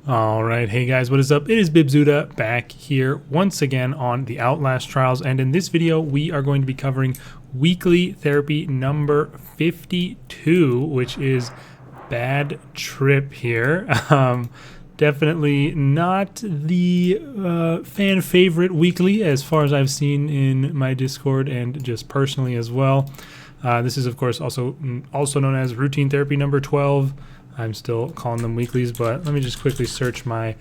All right, hey guys, what is up? It is Bibzuda back here once again on the Outlast trials, and in this video we are going to be covering weekly therapy number 52, which is Bad Trip here. Definitely not the fan favorite weekly as far as I've seen in my Discord and just personally as well. This is of course also known as routine therapy number 12. I'm still calling them weeklies, but let me just quickly search my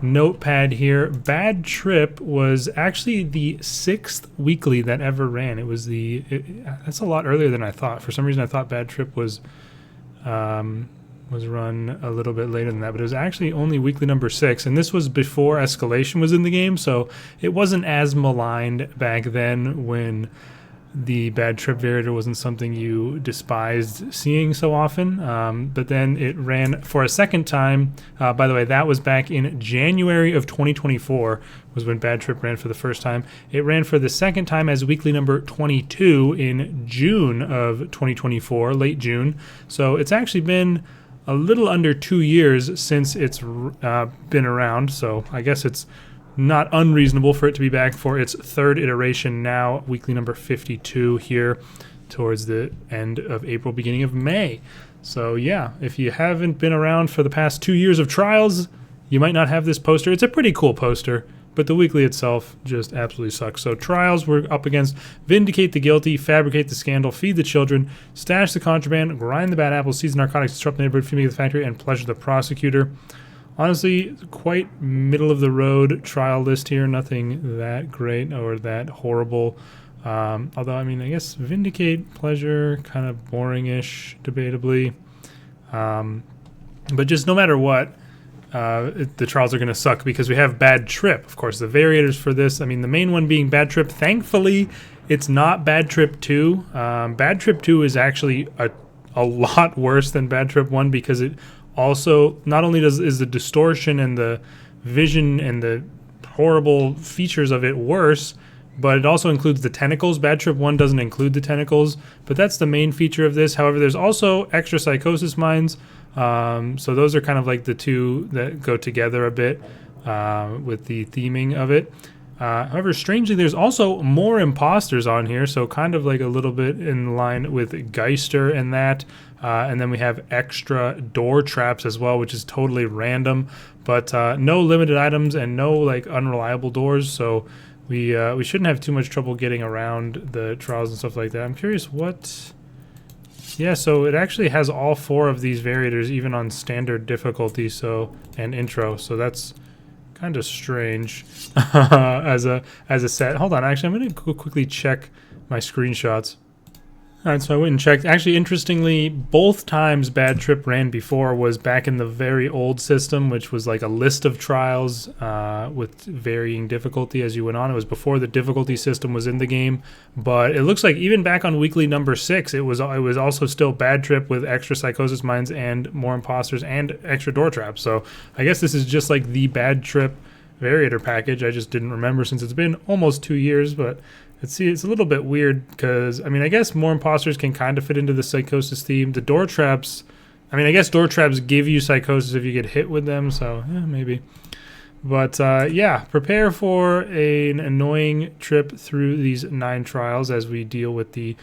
notepad here. Bad Trip was actually the 6th weekly that ever ran. It was that's a lot earlier than I thought. For some reason, I thought Bad Trip was run a little bit later than that, but it was actually only weekly number 6, and this was before Escalation was in the game, so it wasn't as maligned back then when the Bad Trip variator wasn't something you despised seeing so often, but then it ran for a second time. By the way, that was back in January of 2024 was when Bad Trip ran for the first time. It ran for the second time as weekly number 22 in June of 2024, late June. So it's actually been a little under 2 years since it's been around, so I guess it's not unreasonable for it to be back for its 3rd iteration now, weekly number 52 here towards the end of April, beginning of May. So yeah, if you haven't been around for the past 2 years of trials, you might not have this poster. It's a pretty cool poster, but the weekly itself just absolutely sucks. So trials, we're up against Vindicate the Guilty, Fabricate the Scandal, Feed the Children, Stash the Contraband, Grind the Bad Apples, Seize Narcotics, Disrupt the Neighborhood, Fumigate the Factory, and Pleasure the Prosecutor. Honestly, quite middle of the road trial list here. Nothing that great or that horrible. Although, I mean, I guess Vindicate, Pleasure, kind of boring-ish, debatably. But just no matter what, the trials are going to suck because we have Bad Trip. Of course, the variators for this, I mean, the main one being Bad Trip. Thankfully, it's not Bad Trip 2. Bad Trip 2 is actually a lot worse than Bad Trip 1 because it also, not only is the distortion and the vision and the horrible features of it worse, but it also includes the tentacles. Bad Trip 1 doesn't include the tentacles, but that's the main feature of this. However, there's also extra psychosis mines, so those are kind of like the two that go together a bit with the theming of it. However, strangely, there's also more imposters on here, so kind of like a little bit in line with Geister and that. And then we have extra door traps as well, which is totally random, but no limited items and no like unreliable doors, so we shouldn't have too much trouble getting around the trials and stuff like that. I'm curious what... Yeah, so it actually has all 4 of these variators, even on standard difficulty, so and intro, so that's kind of strange as a set. Hold on, actually, I'm going to quickly check my screenshots. All right, so I went and checked. Actually, interestingly, both times Bad Trip ran before was back in the very old system, which was like a list of trials with varying difficulty as you went on. It was before the difficulty system was in the game, but it looks like even back on weekly number 6, it was also still Bad Trip with extra psychosis mines and more imposters and extra door traps. So I guess this is just like the Bad Trip variator package. I just didn't remember since it's been almost 2 years, but it's a little bit weird because, I mean, I guess more imposters can kind of fit into the psychosis theme. The door traps, I mean, I guess door traps give you psychosis if you get hit with them, so yeah, maybe. But yeah, prepare for an annoying trip through these 9 trials as we deal with the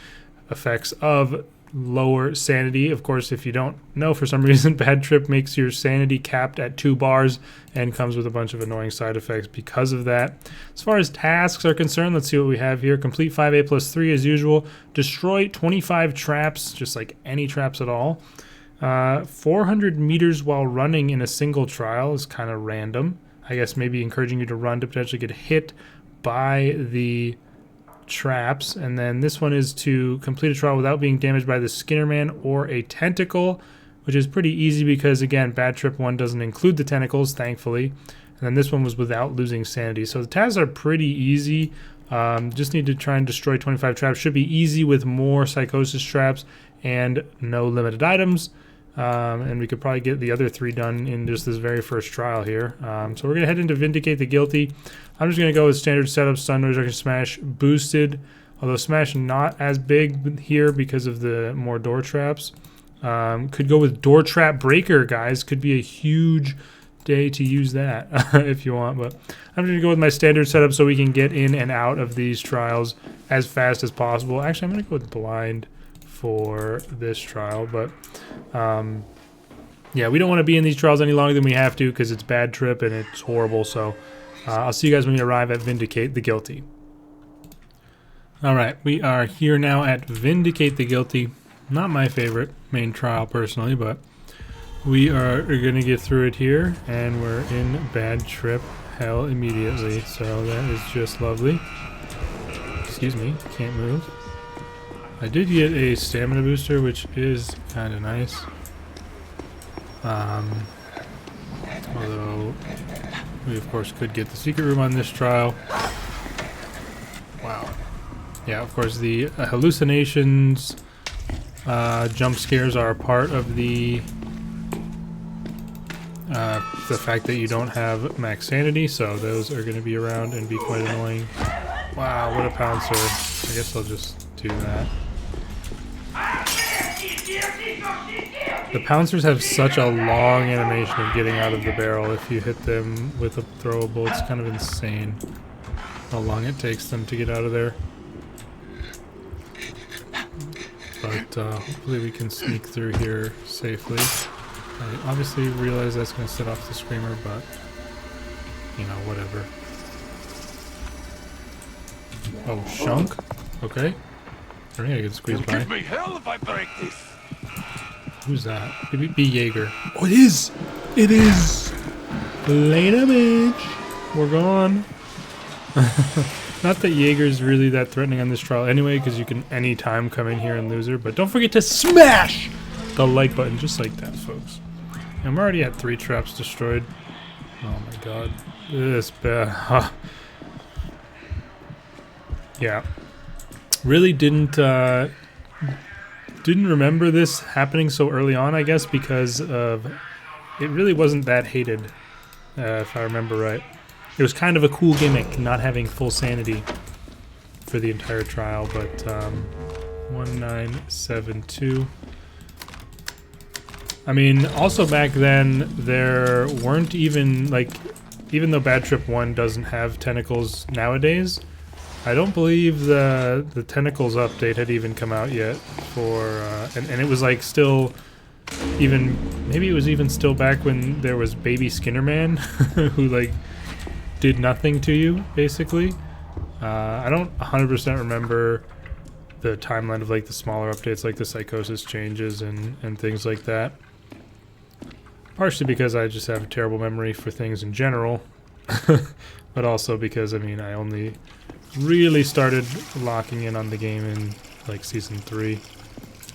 effects of lower sanity. Of course, if you don't know, for some reason, Bad Trip makes your sanity capped at 2 bars and comes with a bunch of annoying side effects because of that. As far as tasks are concerned, let's see what we have here. Complete 5A plus 3 as usual. Destroy 25 traps, just like any traps at all. 400 meters while running in a single trial is kind of random. I guess maybe encouraging you to run to potentially get hit by the traps. And then this one is to complete a trial without being damaged by the Skinnerman or a tentacle, which is pretty easy because, again, Bad Trip 1 doesn't include the tentacles, thankfully. And then this one was without losing sanity. So the tasks are pretty easy. Just need to try and destroy 25 traps. Should be easy with more psychosis traps and no limited items. And we could probably get the other 3 done in just this very first trial here. So we're going to head into Vindicate the Guilty. I'm just going to go with standard setup, stun, resurrection, smash, boosted. Although smash not as big here because of the more door traps. Could go with door trap breaker, guys. Could be a huge day to use that if you want. But I'm going to go with my standard setup so we can get in and out of these trials as fast as possible. Actually, I'm going to go with blind for this trial. But yeah, we don't want to be in these trials any longer than we have to because it's bad trip and it's horrible. So I'll see you guys when we arrive at Vindicate the Guilty. Alright, we are here now at Vindicate the Guilty. Not my favorite main trial personally, but we are going to get through it here, and we're in bad trip hell immediately, so that is just lovely. Excuse me, can't move. I did get a stamina booster, which is kind of nice. Although we of course could get the secret room on this trial. Wow. Yeah, of course the hallucinations, jump scares are a part of the fact that you don't have max sanity, so those are going to be around and be quite annoying. Wow, what a pouncer. I guess I'll just do that. The pouncers have such a long animation of getting out of the barrel if you hit them with a throwable. It's kind of insane how long it takes them to get out of there. But hopefully we can sneak through here safely. I obviously realize that's going to set off the screamer, but you know, whatever. Oh, shunk? Okay. I think I can squeeze by. Give me hell if I break this. Who's that? Could it be Jaeger? Oh, it is! It is! Later, bitch! We're gone. Not that Jaeger's really that threatening on this trial anyway, because you can anytime come in here and lose her, but don't forget to smash the like button just like that, folks. I'm already at 3 traps destroyed. Oh my god. This bad. Yeah. Really didn't remember this happening so early on, I guess, because of it really wasn't that hated, if I remember right. It was kind of a cool gimmick, not having full sanity for the entire trial, but 1972. I mean, also back then, there weren't even, like, even though Bad Trip 1 doesn't have tentacles nowadays, I don't believe the Tentacles update had even come out yet for, and it was like still, even, maybe it was even still back when there was Baby Skinner Man, who like did nothing to you, basically. I don't 100% remember the timeline of like the smaller updates, like the psychosis changes and things like that. Partially because I just have a terrible memory for things in general, but also because, I mean, I only really started locking in on the game in like season 3,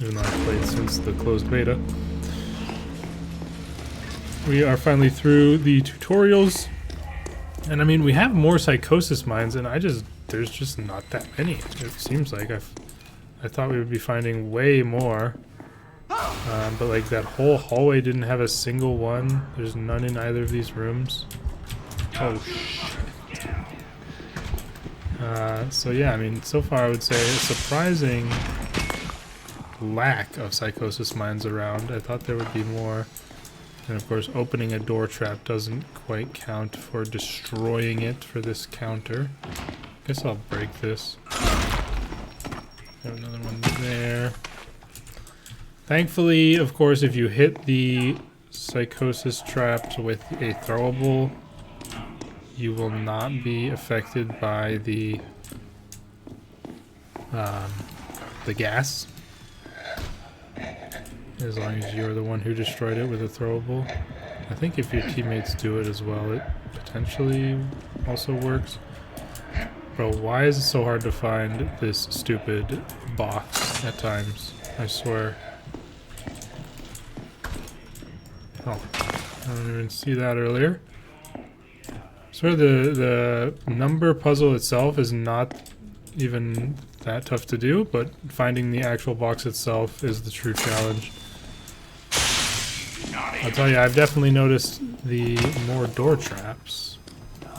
even though I've played since the closed beta. We are finally through the tutorials, and I mean, we have more psychosis mines, and there's just not that many. It seems like I thought we would be finding way more, but like that whole hallway didn't have a single one. There's none in either of these rooms. Oh shit. So yeah, I mean, so far I would say a surprising lack of psychosis mines around. I thought there would be more. And of course, opening a door trap doesn't quite count for destroying it for this counter. Guess I'll break this. Have another one there. Thankfully, of course, if you hit the psychosis traps with a throwable, you will not be affected by the gas, as long as you're the one who destroyed it with a throwable. I think if your teammates do it as well, it potentially also works. Bro, why is it so hard to find this stupid box at times? I swear. Oh, I don't even see that earlier. Sort of the number puzzle itself is not even that tough to do, but finding the actual box itself is the true challenge. I'll tell you, I've definitely noticed the more door traps,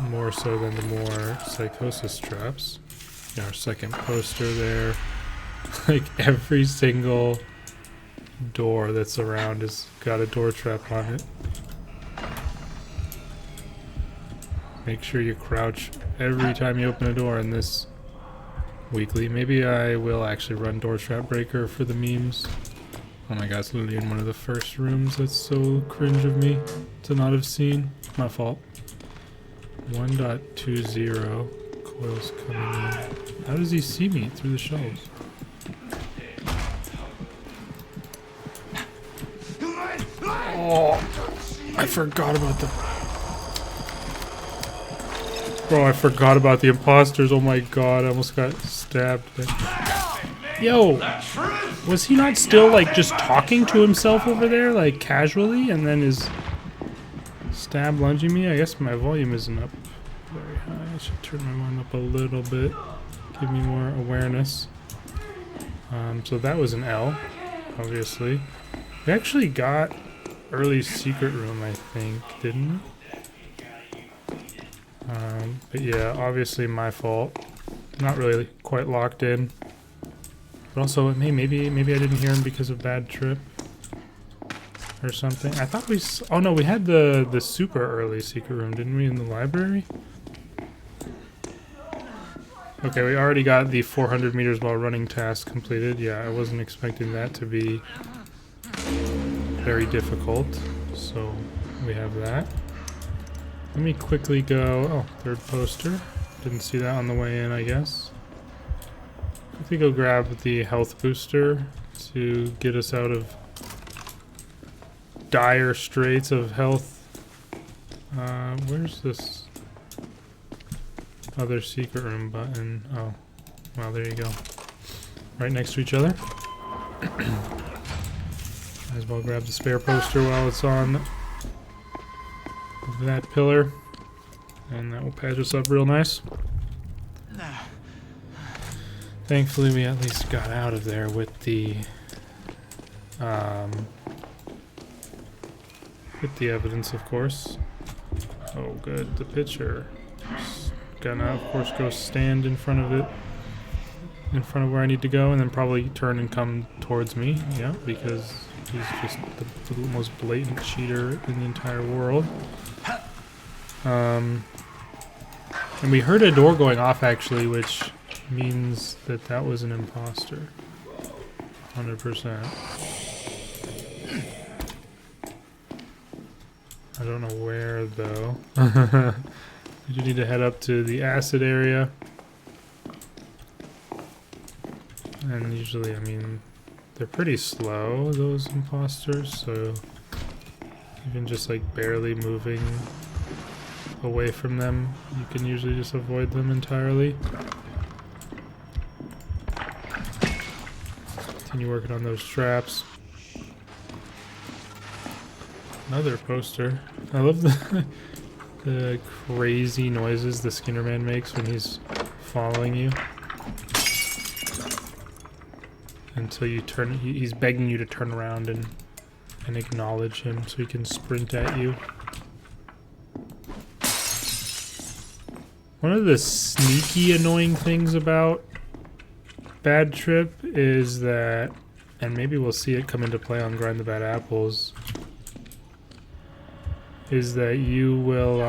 more so than the more psychosis traps. Our second poster there. Like every single door that's around has got a door trap on it. Make sure you crouch every time you open a door in this weekly. Maybe I will actually run Door Trap Breaker for the memes. Oh my god, it's literally in one of the first rooms. That's so cringe of me to not have seen. My fault. 1.20 coils coming in. How does he see me through the shelves? Oh, I forgot about the... Bro, I forgot about the imposters. Oh my god, I almost got stabbed there. Yo, was he not still like just talking to himself over there, like casually, and then is stab lunging me? I guess my volume isn't up very high. I should turn my volume up a little bit, give me more awareness. So that was an L, obviously. We actually got early secret room, I think, didn't we? But yeah, obviously my fault. Not really quite locked in. But also, hey, maybe I didn't hear him because of bad trip or something. I thought we... Oh no, we had the super early secret room, didn't we, in the library? Okay, we already got the 400 meters while running task completed. Yeah, I wasn't expecting that to be very difficult. So, we have that. Let me quickly go... Oh, third poster. Didn't see that on the way in, I guess. Quickly go grab the health booster to get us out of dire straits of health. Where's this other secret room button? Oh, well, there you go. Right next to each other. Might as well grab the spare poster while it's on that pillar, and that will patch us up real nice. Thankfully, we at least got out of there with the evidence, of course. Oh, good. The pitcher. Just gonna, of course, go stand in front of it, in front of where I need to go, and then probably turn and come towards me. Yeah, because he's just the most blatant cheater in the entire world. And we heard a door going off, actually, which means that that was an imposter. 100%. I don't know where, though. We do need to head up to the acid area. And usually, I mean, they're pretty slow, those imposters, so even just like barely moving away from them, you can usually just avoid them entirely. Continue working on those traps. Another poster. I love the crazy noises the Skinner Man makes when he's following you. Until you turn, he's begging you to turn around and acknowledge him so he can sprint at you. One of the sneaky annoying things about Bad Trip is that, and maybe we'll see it come into play on Grind the Bad Apples, is that you will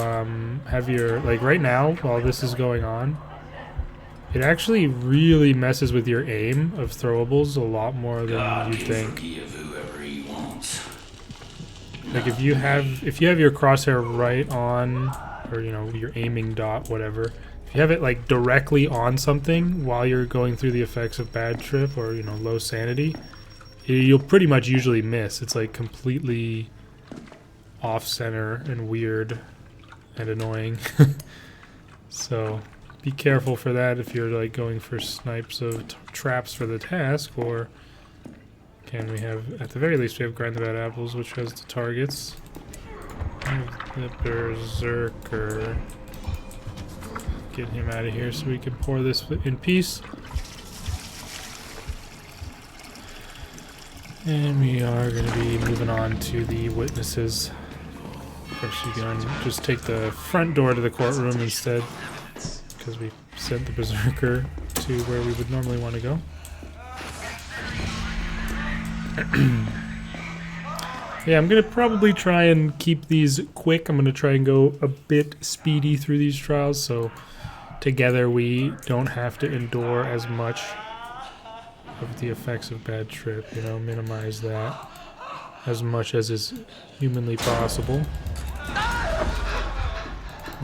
have your, like right now, while this is going on, it actually really messes with your aim of throwables a lot more than you'd think. Like if you have your crosshair right on, or you know, your aiming dot, whatever, if you have it like directly on something while you're going through the effects of Bad Trip or, you know, low sanity, you'll pretty much usually miss. It's like completely off center and weird and annoying. So be careful for that if you're like going for snipes of traps for the task, or can we have, at the very least, we have Grind the Bad Apples, which has the targets. The Berserker. Get him out of here so we can pour this in peace. And we are going to be moving on to the witnesses. Of course, you can just take the front door to the courtroom instead, because we sent the Berserker to where we would normally want to go. Yeah, I'm gonna probably try and keep these quick. I'm gonna try and go a bit speedy through these trials, so together we don't have to endure as much of the effects of bad trip, you know, minimize that as much as is humanly possible.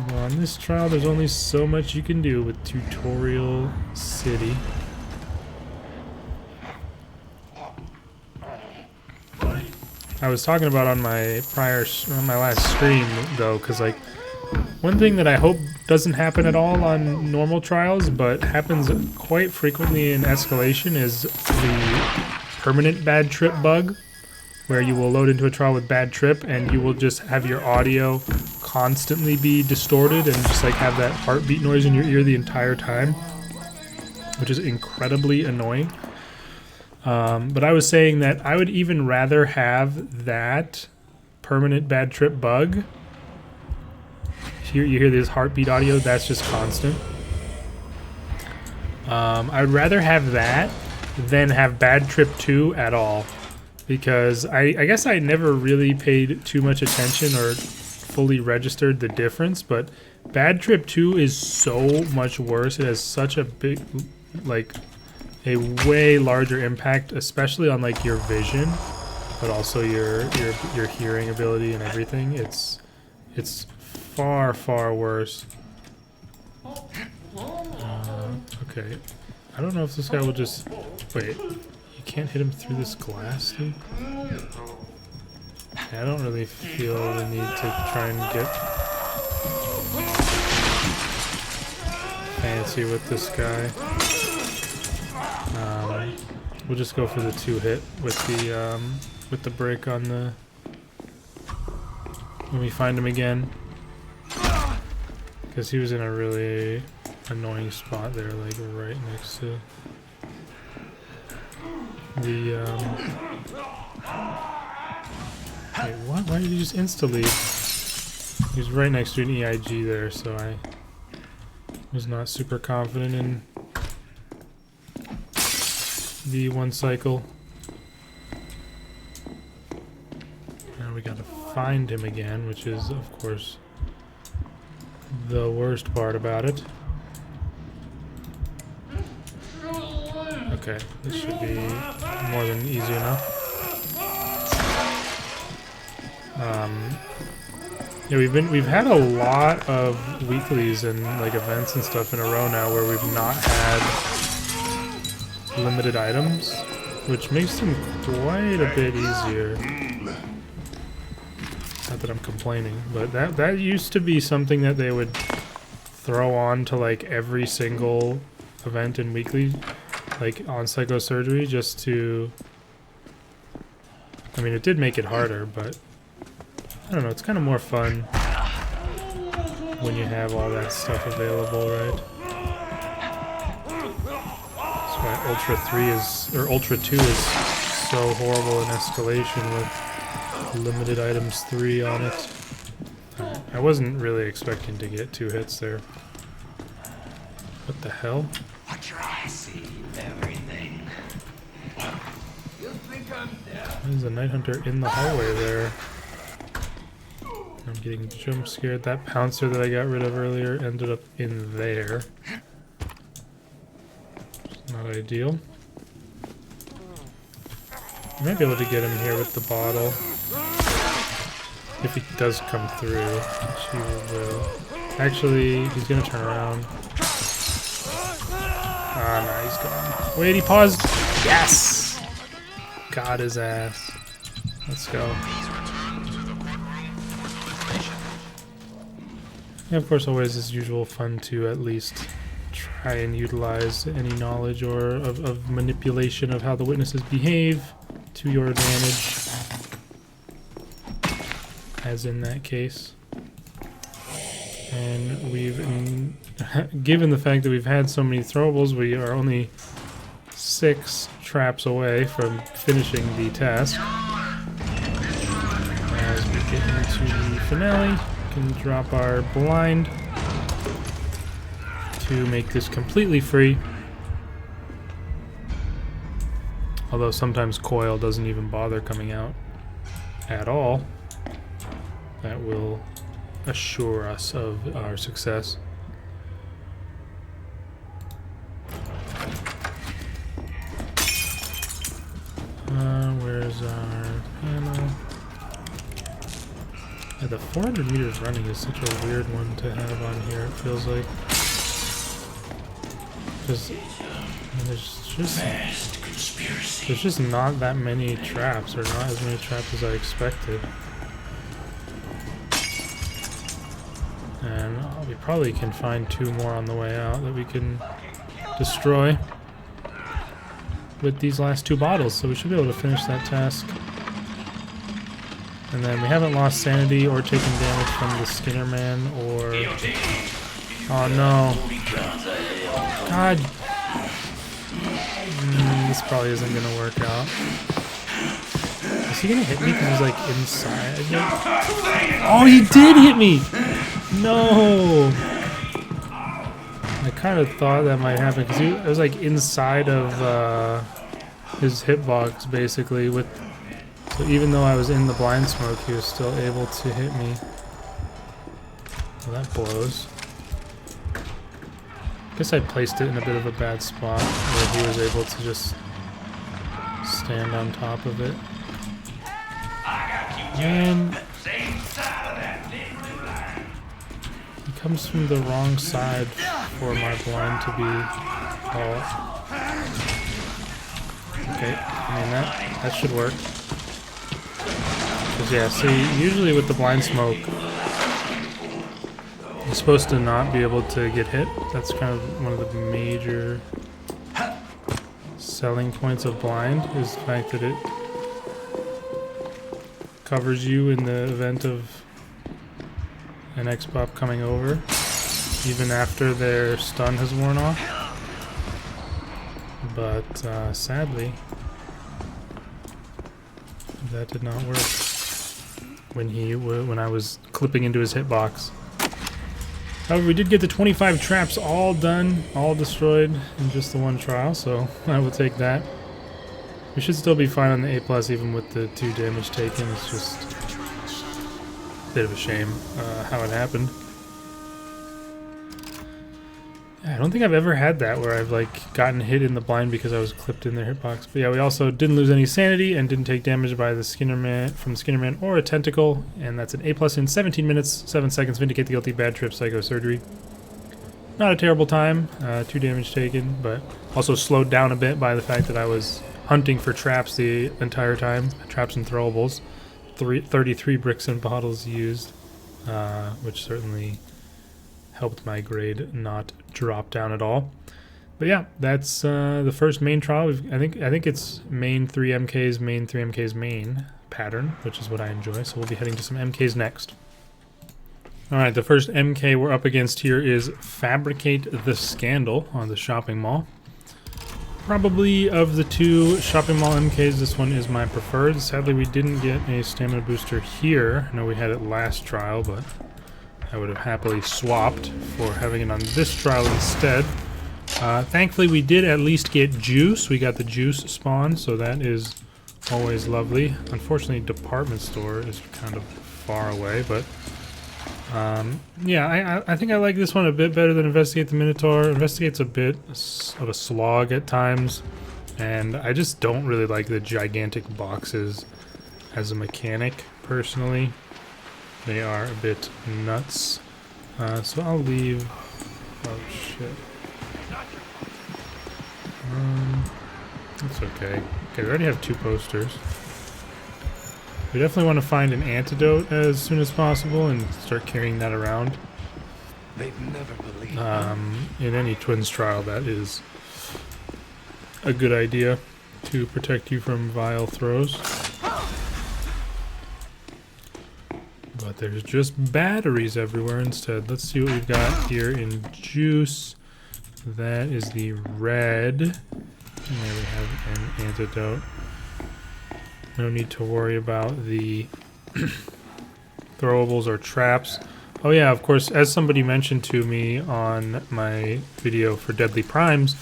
Well, on this trial, there's only so much you can do with Tutorial City. I was talking about on my last stream though, because like one thing that I hope doesn't happen at all on normal trials, but happens quite frequently in escalation, is the permanent bad trip bug, where you will load into a trial with bad trip and you will just have your audio constantly be distorted and just like have that heartbeat noise in your ear the entire time, which is incredibly annoying. But I was saying that I would even rather have that permanent bad trip bug. You hear this heartbeat audio, that's just constant. I would rather have that than have bad trip 2 at all. Because I guess I never really paid too much attention or fully registered the difference, but bad trip 2 is so much worse. It has such a big, like, a way larger impact, especially on like your vision, but also your hearing ability and everything. It's far worse. Okay, I don't know if this guy will just wait. You can't hit him through this glass, dude. I don't really feel the need to try and get fancy with this guy. We'll just go for the 2-hit with the break on the when we find him again, because he was in a really annoying spot there, like right next to the wait, what? Why did he just insta-leave? He was right next to an EIG there, so I was not super confident in the one cycle. Now we gotta find him again, which is, of course, the worst part about it. Okay, this should be more than easy enough. Yeah, we've had a lot of weeklies and like events and stuff in a row now where we've not had limited items, which makes them quite a bit easier. Not that I'm complaining, but that used to be something that they would throw on to like every single event in weekly, like on psychosurgery, just to, I mean, it did make it harder, but I don't know, it's kind of more fun when you have all that stuff available, right? That's why Ultra 3 is, or Ultra 2 is so horrible in escalation with limited items 3 on it. I wasn't really expecting to get 2 hits there. What the hell? I see everything. You think I'm deaf? There's a Night Hunter in the hallway there. I'm getting jump scared. That pouncer that I got rid of earlier ended up in there. Not ideal. I might be able to get him here with the bottle. If he does come through, which he will. Actually, he's gonna turn around. Ah, no, he's gone. Wait, he paused. Yes! Got his ass. Let's go. Yeah, of course, always as usual, fun to at least try and utilize any knowledge or of manipulation of how the witnesses behave to your advantage, as in that case. And we've, given the fact that we've had so many throwables, we are only 6 traps away from finishing the task. As we get into the finale, we can drop our blind to make this completely free. Although sometimes Coil doesn't even bother coming out. at all, that will assure us of our success. Where's our panel? Yeah, the 400 meters running is such a weird one to have on here, it feels like. Because there's just not that many traps, or not as many traps as I expected. And we probably can find 2 more on the way out that we can destroy with these last 2 bottles, so we should be able to finish that task. And then we haven't lost sanity or taken damage from the Skinner Man or... Oh no. God. This probably isn't gonna work out. Is he gonna hit me because he's like inside? Oh, he did hit me! No! I kind of thought that might happen because he was like inside of his hitbox basically. So even though I was in the blind smoke, he was still able to hit me. Well, that blows. I guess I placed it in a bit of a bad spot where he was able to just stand on top of it. And he comes from the wrong side for my blind to be all. Okay, I mean that should work. Cause yeah, see, usually with the blind smoke, you're supposed to not be able to get hit. That's kind of one of the major selling points of blind, is the fact that it covers you in the event of an X-Pop coming over, even after their stun has worn off. But sadly, that did not work when I was clipping into his hitbox. However, we did get the 25 traps all done, all destroyed in just the one trial, so I will take that. We should still be fine on the A+, even with the 2 damage taken. It's just a bit of a shame how it happened. I don't think I've ever had that where I've like gotten hit in the blind because I was clipped in their hitbox. But yeah, we also didn't lose any sanity and didn't take damage by the Skinner Man or a tentacle, and that's an A+ in 17 minutes, 7 seconds. Vindicate the Guilty, bad trip, psycho surgery. Not a terrible time, 2 damage taken, but also slowed down a bit by the fact that I was hunting for traps the entire time, traps and throwables. 33 bricks and bottles used, which certainly helped my grade not drop down at all. But yeah, that's the first main trial. I think it's main 3 MKs, main 3 MKs main pattern, which is what I enjoy. So we'll be heading to some MKs next. All right, the first MK we're up against here is Fabricate the Scandal on the shopping mall. Probably of the 2 shopping mall MKs, this one is my preferred. Sadly, we didn't get a stamina booster here. I know we had it last trial, but I would have happily swapped for having it on this trial instead. Thankfully, we did at least get juice. We got the juice spawn, so that is always lovely. Unfortunately, department store is kind of far away, but yeah, I think I like this one a bit better than Investigate the Minotaur. Investigate's a bit of a slog at times, and I just don't really like the gigantic boxes as a mechanic, personally. They are a bit nuts. So I'll leave... Oh, shit. That's okay. Okay, we already have 2 posters. We definitely want to find an antidote as soon as possible and start carrying that around. They've never believed in any twins trial, that is a good idea to protect you from vile throws. But there's just batteries everywhere instead. Let's see what we've got here in juice. That is the red. And there we have an antidote. No need to worry about the throwables or traps. Oh yeah, of course, as somebody mentioned to me on my video for Deadly Primes,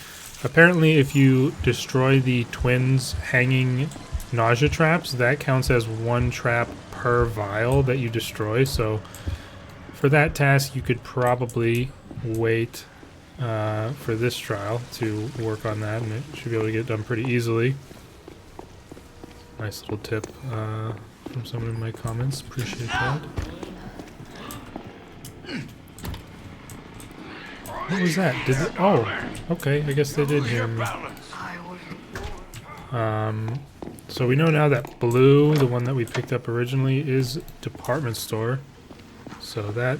apparently if you destroy the twins hanging nausea traps, that counts as 1 trap per vial that you destroy. So for that task, you could probably wait for this trial to work on that, and it should be able to get done pretty easily. Nice little tip from someone in my comments. Appreciate that. What was that? Did they, oh, okay. I guess they did hear me. So we know now that blue, the one that we picked up originally, is department store. So that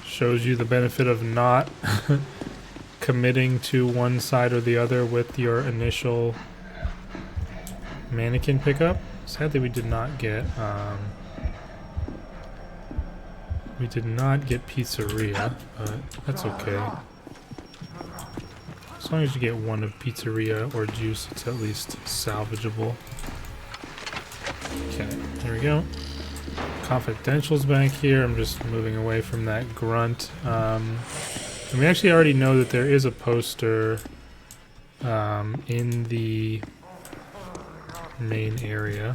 shows you the benefit of not committing to one side or the other with your initial mannequin pickup. Sadly, we did not get pizzeria, but that's okay. As long as you get one of pizzeria or juice, it's at least salvageable. Okay, there we go. Confidential's back here. I'm just moving away from that grunt. And we actually already know that there is a poster in the main area.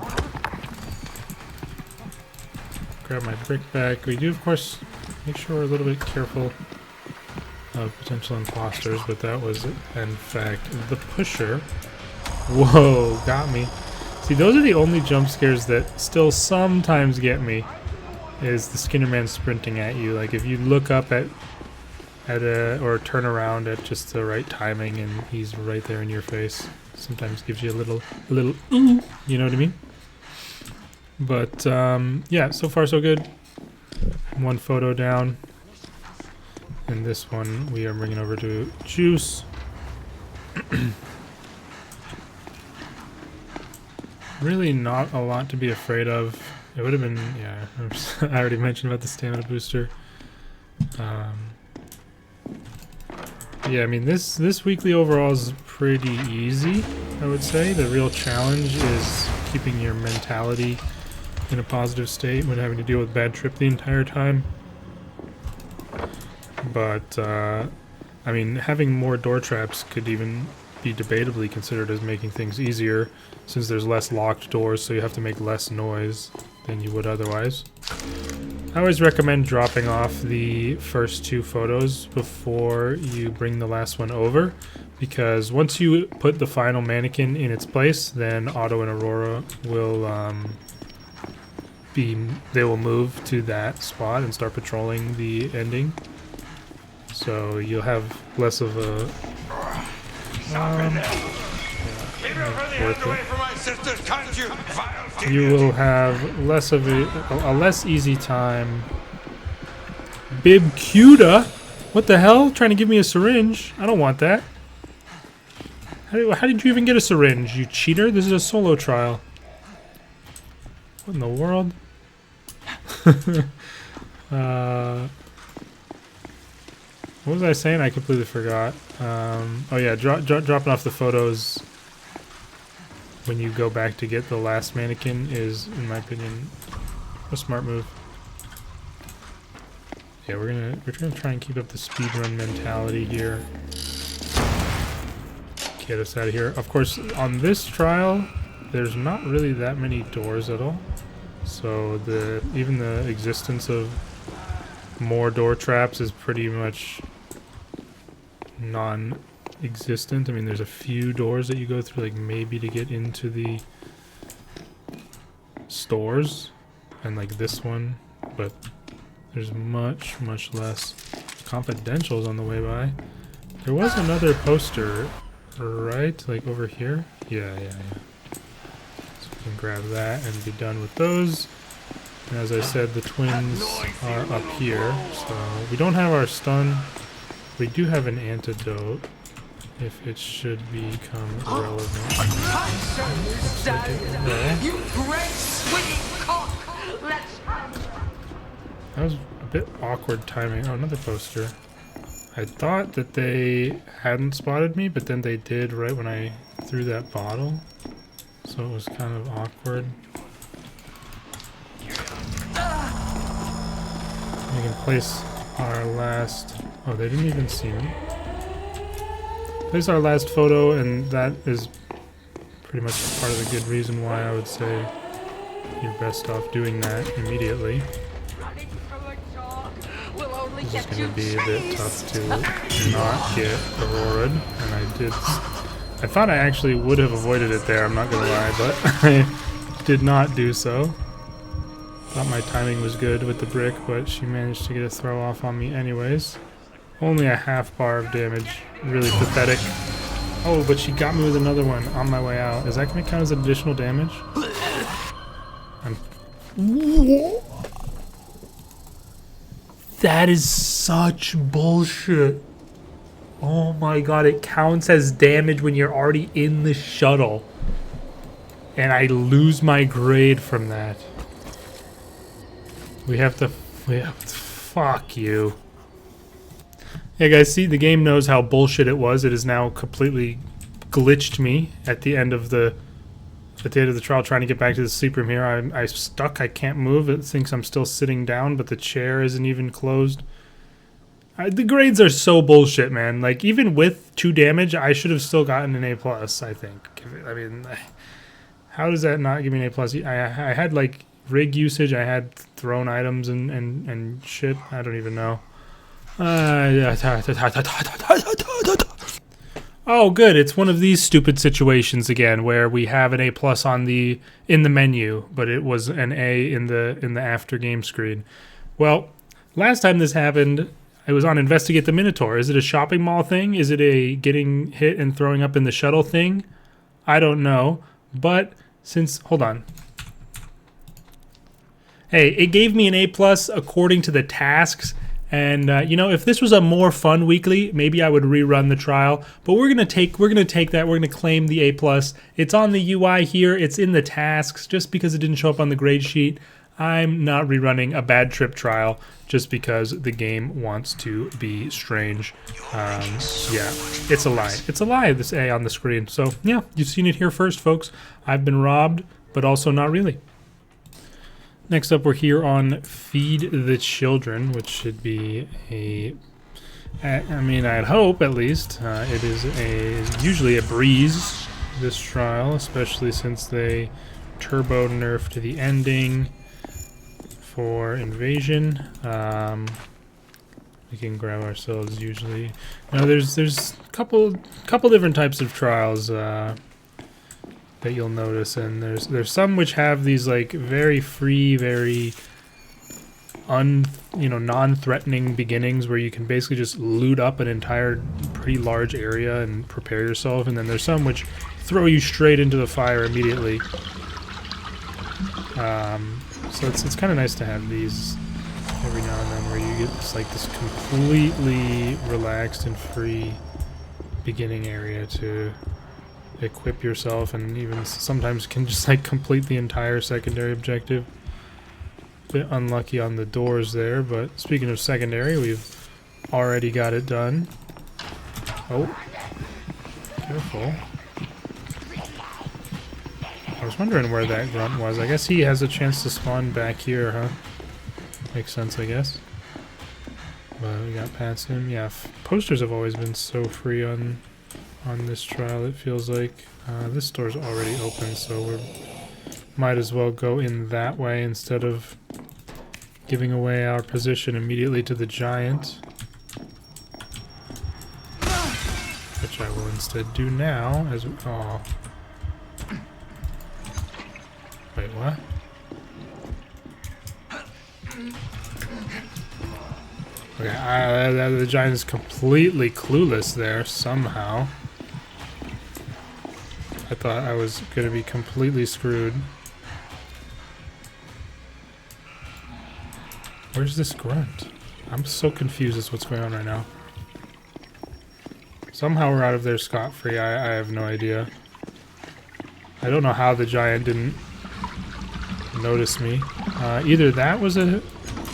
Grab my brick back. We do, of course, make sure we're a little bit careful of potential imposters, but that was, in fact, the pusher. Whoa, got me. See, those are the only jump scares that still sometimes get me, is the Skinner Man sprinting at you. Like, if you look up or turn around at just the right timing and he's right there in your face, sometimes gives you a little ooh, you know what I mean? But yeah, so far so good. 1 photo down, and this one we are bringing over to Juice. Really not a lot to be afraid of. It would have been, yeah, I already mentioned about the stamina booster. Yeah, I mean, this weekly overall is pretty easy, I would say. The real challenge is keeping your mentality in a positive state when having to deal with bad trip the entire time. But, I mean, having more door traps could even be debatably considered as making things easier, since there's less locked doors, so you have to make less noise than you would otherwise. I always recommend dropping off the first 2 photos before you bring the last one over, because once you put the final mannequin in its place, then Otto and Aurora will they will move to that spot and start patrolling the ending. So you'll have less of a you will have less of a less easy time. Bib Cuda? What the hell? Trying to give me a syringe? I don't want that. How did you even get a syringe, you cheater? This is a solo trial. What in the world? What was I saying? I completely forgot. Oh yeah, dropping off the photos when you go back to get the last mannequin is, in my opinion, a smart move. Yeah, we're gonna try and keep up the speedrun mentality here. Get us out of here. Of course, on this trial, there's not really that many doors at all. So even the existence of more door traps is pretty much non-existent. I mean, there's a few doors that you go through, like maybe to get into the stores, and like this one, but there's much less. Confidential's on the way by. There was another poster, right? Like over here? Yeah. So we can grab that and be done with those. And as I said, the twins are up here, so we don't have our stun. We do have an antidote if it should become relevant. That was a bit awkward timing. Oh, another poster. I thought that they hadn't spotted me, but then they did right when I threw that bottle. So it was kind of awkward. We can place our last... Oh, they didn't even see me. Place our last photo, and that is pretty much part of the good reason why I would say you're best off doing that immediately. It's just going to be a bit tough to not get Auroraed, and I thought I actually would have avoided it there, I'm not going to lie, but I did not do so. Thought my timing was good with the brick, but she managed to get a throw off on me anyways. Only a half bar of damage, really pathetic. Oh, but she got me with another one on my way out. Is that going to count as additional damage? That is such bullshit. Oh my god, it counts as damage when you're already in the shuttle. And I lose my grade from that. We have to fuck you. Yeah, guys, see, the game knows how bullshit it was. It has now completely glitched me at the end of the trial, trying to get back to the sleep room here. I'm stuck. I can't move. It thinks I'm still sitting down, but the chair isn't even closed. The grades are so bullshit, man. Like, even with 2 damage, I should have still gotten an A+, I think. I mean, how does that not give me an A+? I had, like, rig usage. I had thrown items and shit. I don't even know. Oh, good. It's one of these stupid situations again where we have an A+ in the menu, but it was an A in the after game screen. Well, last time this happened, I was on Investigate the Minotaur. Is it a shopping mall thing? Is it a getting hit and throwing up in the shuttle thing? I don't know. But hold on. Hey, it gave me an A+ according to the tasks. And you know, if this was a more fun weekly, maybe I would rerun the trial. But we're gonna take that. We're gonna claim the A+. It's on the UI here. It's in the tasks. Just because it didn't show up on the grade sheet, I'm not rerunning a bad trip trial just because the game wants to be strange. Yeah, it's a lie. It's a lie. This A on the screen. So yeah, you've seen it here first, folks. I've been robbed, but also not really. Next up, we're here on Feed the Children, which should be I mean, I'd hope at least. It is usually a breeze, this trial, especially since they turbo nerfed the ending for Invasion. We can grab ourselves usually. No, there's a couple different types of trials that you'll notice, and there's some which have these like very free, very non-threatening beginnings where you can basically just loot up an entire pretty large area and prepare yourself, and then there's some which throw you straight into the fire immediately. So it's kind of nice to have these every now and then where you get this completely relaxed and free beginning area to equip yourself, and even sometimes can just like complete the entire secondary objective. Bit unlucky on the doors there, but speaking of secondary, we've already got it done. Oh, careful. I was wondering where that grunt was. I guess he has a chance to spawn back here, huh? Makes sense, I guess. But we got past him. Yeah, posters have always been so free on this trial, it feels like. This door's already open, so we might as well go in that way instead of giving away our position immediately to the giant. Which I will instead do now as we... Oh. Wait, what? Okay, the giant is completely clueless there, somehow. I thought I was going to be completely screwed. Where's this grunt? I'm so confused as to what's going on right now. Somehow we're out of there scot-free. I have no idea. I don't know how the giant didn't notice me. Either that was an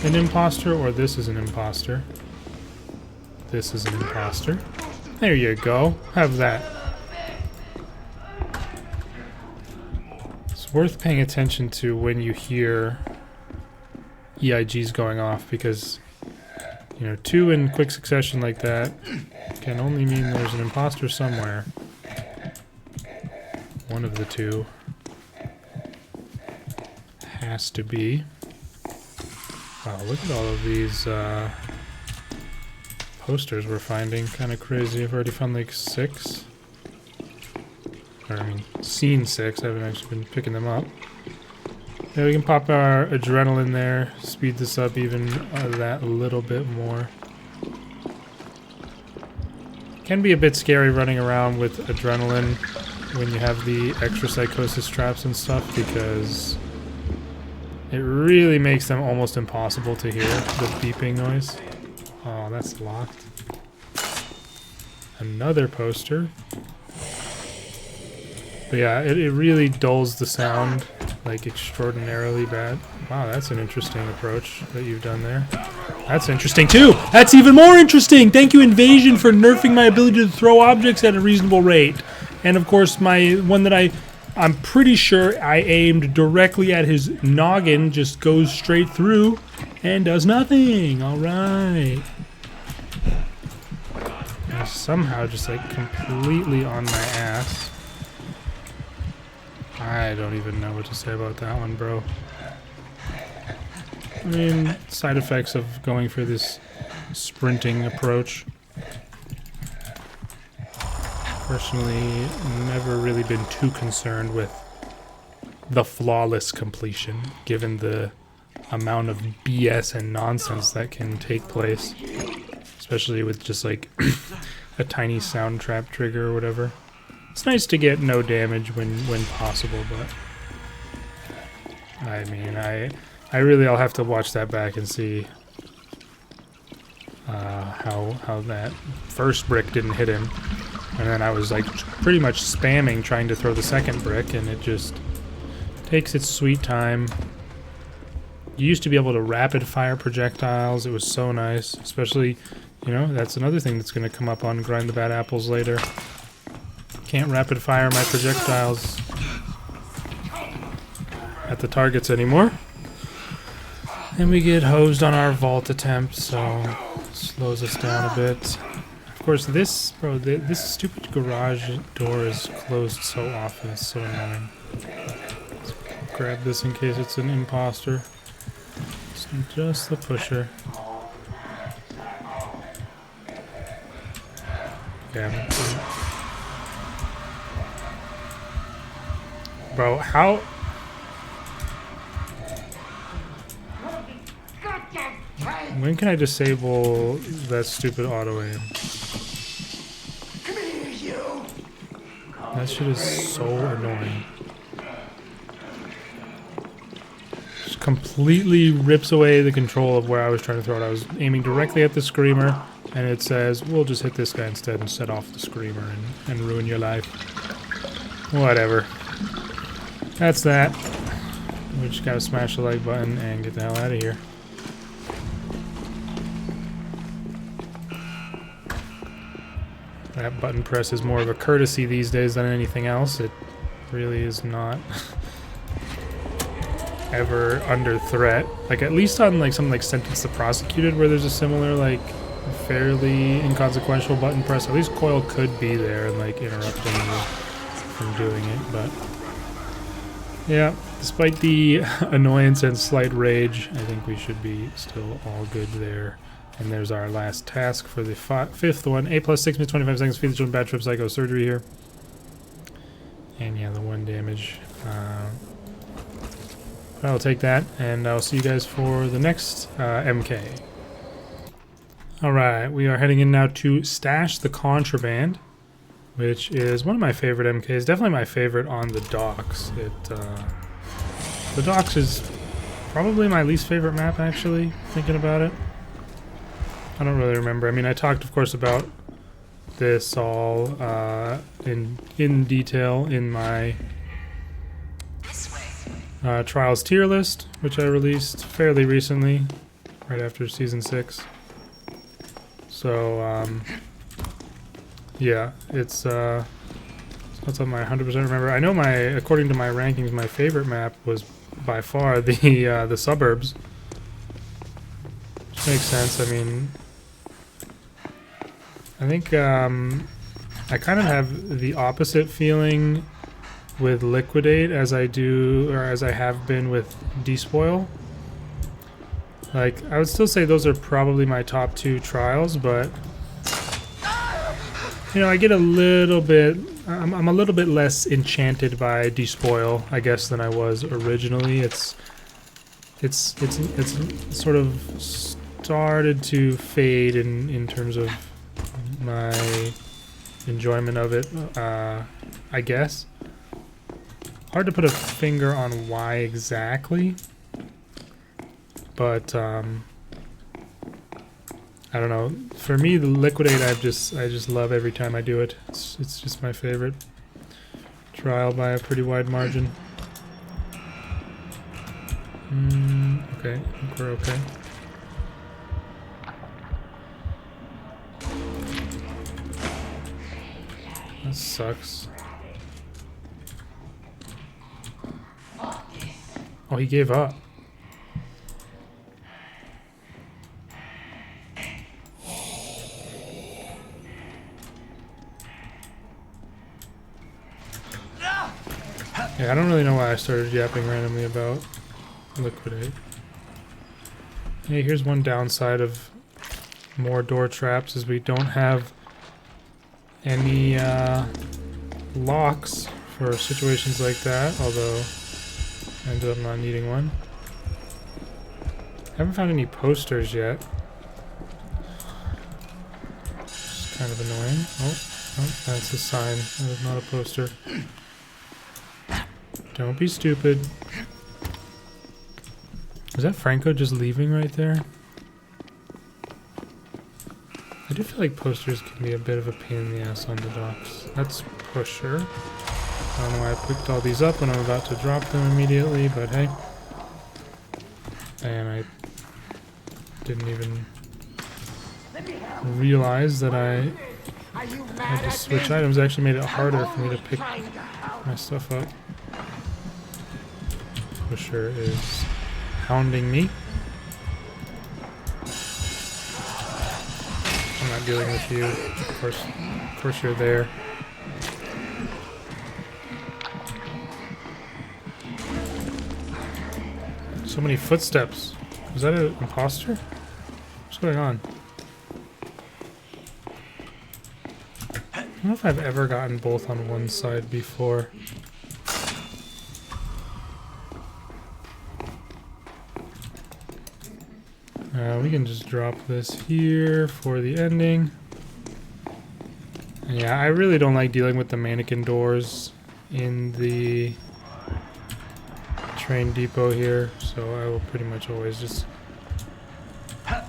imposter, or this is an imposter. This is an imposter. There you go. Have that. It's worth paying attention to when you hear EIGs going off, because, you know, 2 in quick succession like that can only mean there's an imposter somewhere. One of the two has to be. Wow, look at all of these posters we're finding. Kind of crazy. I've already found like 6. Or, I mean, seen 6. I haven't actually been picking them up. Yeah, we can pop our adrenaline there. Speed this up even that little bit more. Can be a bit scary running around with adrenaline when you have the extra psychosis traps and stuff, because it really makes them almost impossible to hear the beeping noise. Oh, that's locked. Another poster. But yeah, it really dulls the sound like extraordinarily bad. Wow, that's an interesting approach that you've done there. That's interesting too! That's even more interesting! Thank you, Invasion, for nerfing my ability to throw objects at a reasonable rate. And of course, my one that I'm pretty sure I aimed directly at his noggin just goes straight through and does nothing. Alright. Somehow just like completely on my ass. I don't even know what to say about that one, bro. I mean, side effects of going for this sprinting approach. Personally, never really been too concerned with the flawless completion, given the amount of BS and nonsense that can take place. Especially with just like a tiny sound trap trigger or whatever. It's nice to get no damage when possible, but I mean, I'll have to watch that back and see how that first brick didn't hit him, and then I was like pretty much spamming trying to throw the second brick, and it just takes its sweet time. You used to be able to rapid fire projectiles. It was so nice, especially, you know, that's another thing that's going to come up on Grind the Bad Apples later. Can't rapid fire my projectiles at the targets anymore. And we get hosed on our vault attempt, so slows us down a bit. Of course, this stupid garage door is closed so often. It's so annoying. Let's grab this in case it's an imposter. So just the pusher. Yeah. Bro, how? When can I disable that stupid auto aim? That shit is so annoying. Just completely rips away the control of where I was trying to throw it. I was aiming directly at the screamer, and it says, we'll just hit this guy instead and set off the screamer and ruin your life. Whatever. That's that. We just gotta smash the like button and get the hell out of here. That button press is more of a courtesy these days than anything else. It really is not ever under threat. Like, at least on like something like Sentence the Prosecuted, where there's a similar, like, fairly inconsequential button press. At least Coil could be there and like interrupting you from doing it, but yeah, despite the annoyance and slight rage, I think we should be still all good there. And there's our last task for the fifth one. A plus 6 minutes 25 seconds. Feed the children bad trip psycho surgery here. And yeah, the 1 damage. But I'll take that, and I'll see you guys for the next MK. Alright, we are heading in now to Stash the Contraband, which is one of my favorite MKs. Definitely my favorite on the docks. The docks is probably my least favorite map, actually, thinking about it. I don't really remember. I mean, I talked, of course, about this all in detail in my Trials tier list, which I released fairly recently, right after Season 6. So, yeah, it's not something I 100% remember. I know according to my rankings, my favorite map was by far the suburbs. Which makes sense. I mean, I think I kind of have the opposite feeling with Liquidate as I do, or as I have been with Despoil. Like, I would still say those are probably my top 2 trials, but you know, I get a little bit, I'm a little bit less enchanted by Despoil, I guess, than I was originally. It's sort of started to fade in terms of my enjoyment of it, I guess. Hard to put a finger on why exactly, but I don't know. For me, the Liquidate, I just love every time I do it. It's just my favorite trial by a pretty wide margin. Okay, I think we're okay. That sucks. Oh, he gave up. Yeah, I don't really know why I started yapping randomly about Liquidate. Hey, here's one downside of more door traps is we don't have any locks for situations like that, although I ended up not needing one. Haven't found any posters yet. It's kind of annoying. Oh, that's a sign. That is not a poster. Don't be stupid. Is that Franco just leaving right there? I do feel like posters can be a bit of a pain in the ass on the docks. That's Pusher. I don't know why I picked all these up when I'm about to drop them immediately, but hey. And I didn't even realize that I had to switch items. It actually made it harder for me to pick my stuff up. Pusher is hounding me. I'm not dealing with you. Of course you're there. So many footsteps. Was that an imposter? What's going on? I don't know if I've ever gotten both on one side before. We can just drop this here for the ending. And yeah, I really don't like dealing with the mannequin doors in the train depot here, so I will pretty much always just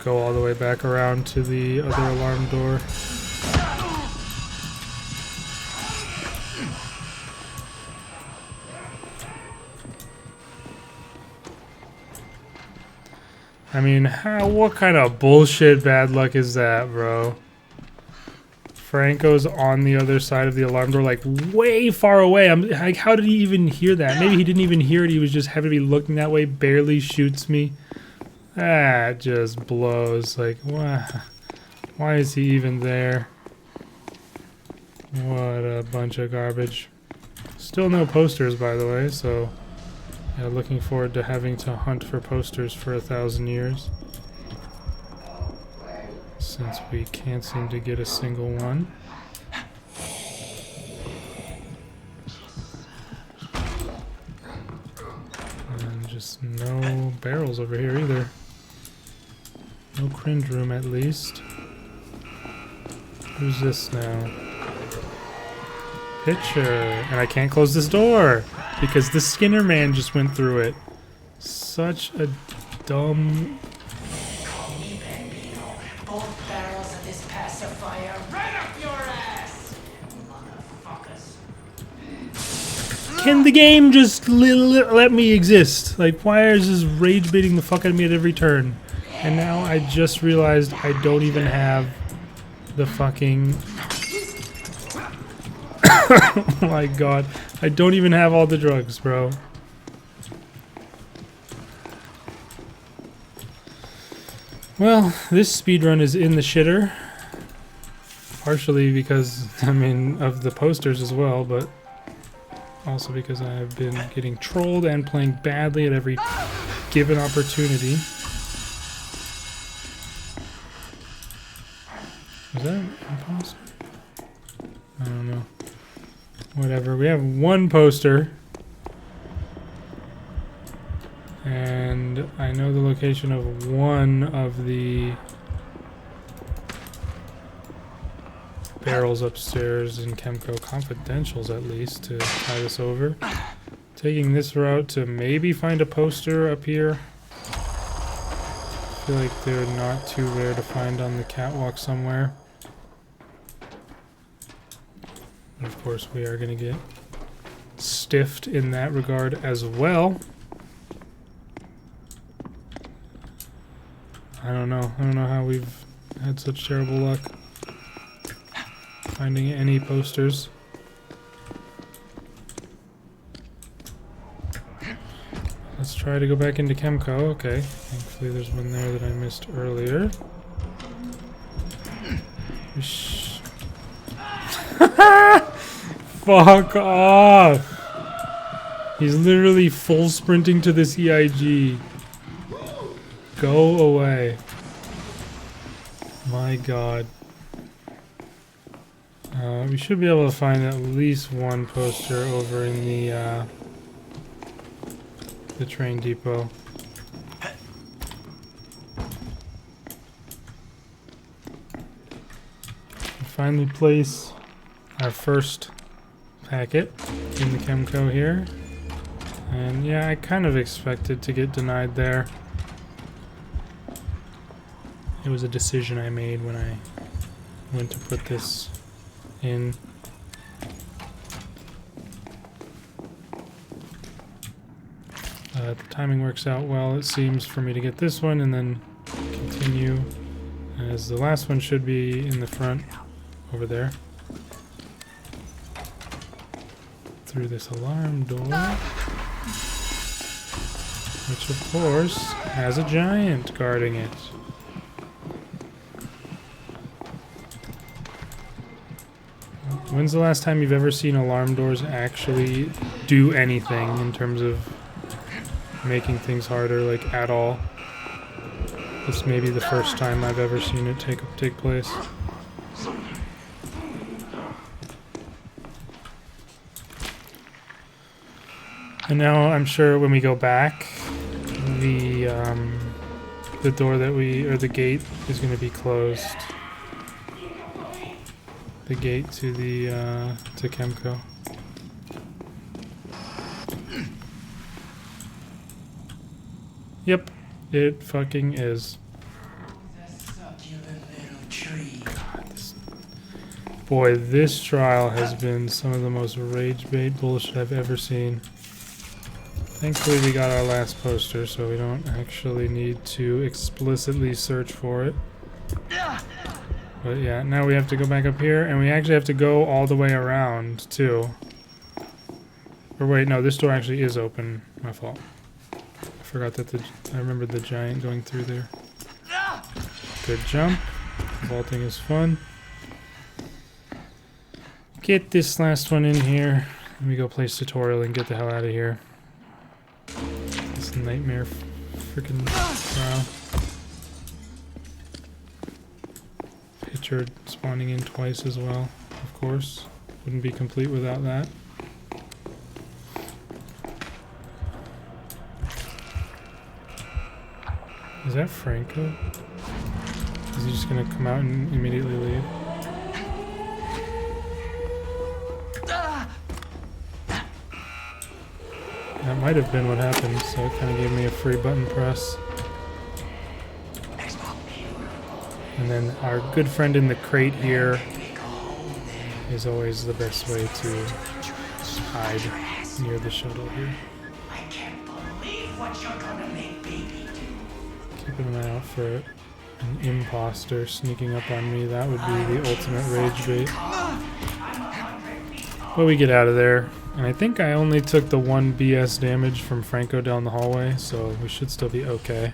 go all the way back around to the other alarm door. I mean, what kind of bullshit bad luck is that, bro? Franco's on the other side of the alarm door, like way far away. I'm like, how did he even hear that? Maybe he didn't even hear it. He was just having to be looking that way. Barely shoots me. That just blows. Like, why is he even there? What a bunch of garbage. Still no posters, by the way, so yeah, looking forward to having to hunt for posters for 1,000 years. Since we can't seem to get a single one. And just no barrels over here either. No cringe room at least. Who's this now? Pitcher. And I can't close this door because the Skinner man just went through it. Such a dumb... Can the game just let me exist? Like, why is this rage baiting the fuck out of me at every turn? And now I just realized I don't even have the fucking... Oh my god. I don't even have all the drugs, bro. Well, this speedrun is in the shitter. Partially because, I mean, of the posters as well, but... also because I've been getting trolled and playing badly at every given opportunity. Is that an imposter? I don't know. Whatever. We have one poster. And I know the location of one of the barrels upstairs in Chemco, confidentials at least, to tie this over. Taking this route to maybe find a poster up here. I feel like they're not too rare to find on the catwalk somewhere. And of course we are going to get stiffed in that regard as well. I don't know how we've had such terrible luck finding any posters. Let's try to go back into Chemco. Okay, thankfully there's one there that I missed earlier. Fuck off! He's literally full sprinting to this EIG. Go away. My god. We should be able to find at least one poster over in the train depot. We finally place our first packet in the Chemco here. And yeah, I kind of expected to get denied there. It was a decision I made when I went to put this in. The timing works out well, it seems, for me to get this one and then continue, as the last one should be in the front over there. Through this alarm door, which of course has a giant guarding it. When's the last time you've ever seen alarm doors actually do anything in terms of making things harder, like, at all? This may be the first time I've ever seen it take place. And now I'm sure when we go back, the door that the gate is going to be closed. The gate to the to Chemco. Yep, it fucking is. God, this trial has been some of the most rage bait bullshit I've ever seen. Thankfully we got our last poster, so we don't actually need to explicitly search for it. But yeah, now we have to go back up here, and we actually have to go all the way around, too. Or wait, no, this door actually is open. My fault. I forgot that I remembered the giant going through there. Good jump. Vaulting is fun. Get this last one in here. Let me go place tutorial and get the hell out of here. This nightmare freaking trial. Pitcher spawning in twice as well, of course. Wouldn't be complete without that. Is that Franco? Is he just gonna come out and immediately leave? That might have been what happened, so it kind of gave me a free button press. And then our good friend in the crate here is always the best way to hide near the shuttle here. I can't believe what you're gonna make baby do. Keeping an eye out for an imposter sneaking up on me. That would be the ultimate rage bait. But we get out of there. And I think I only took the 1 BS damage from Franco down the hallway, so we should still be okay.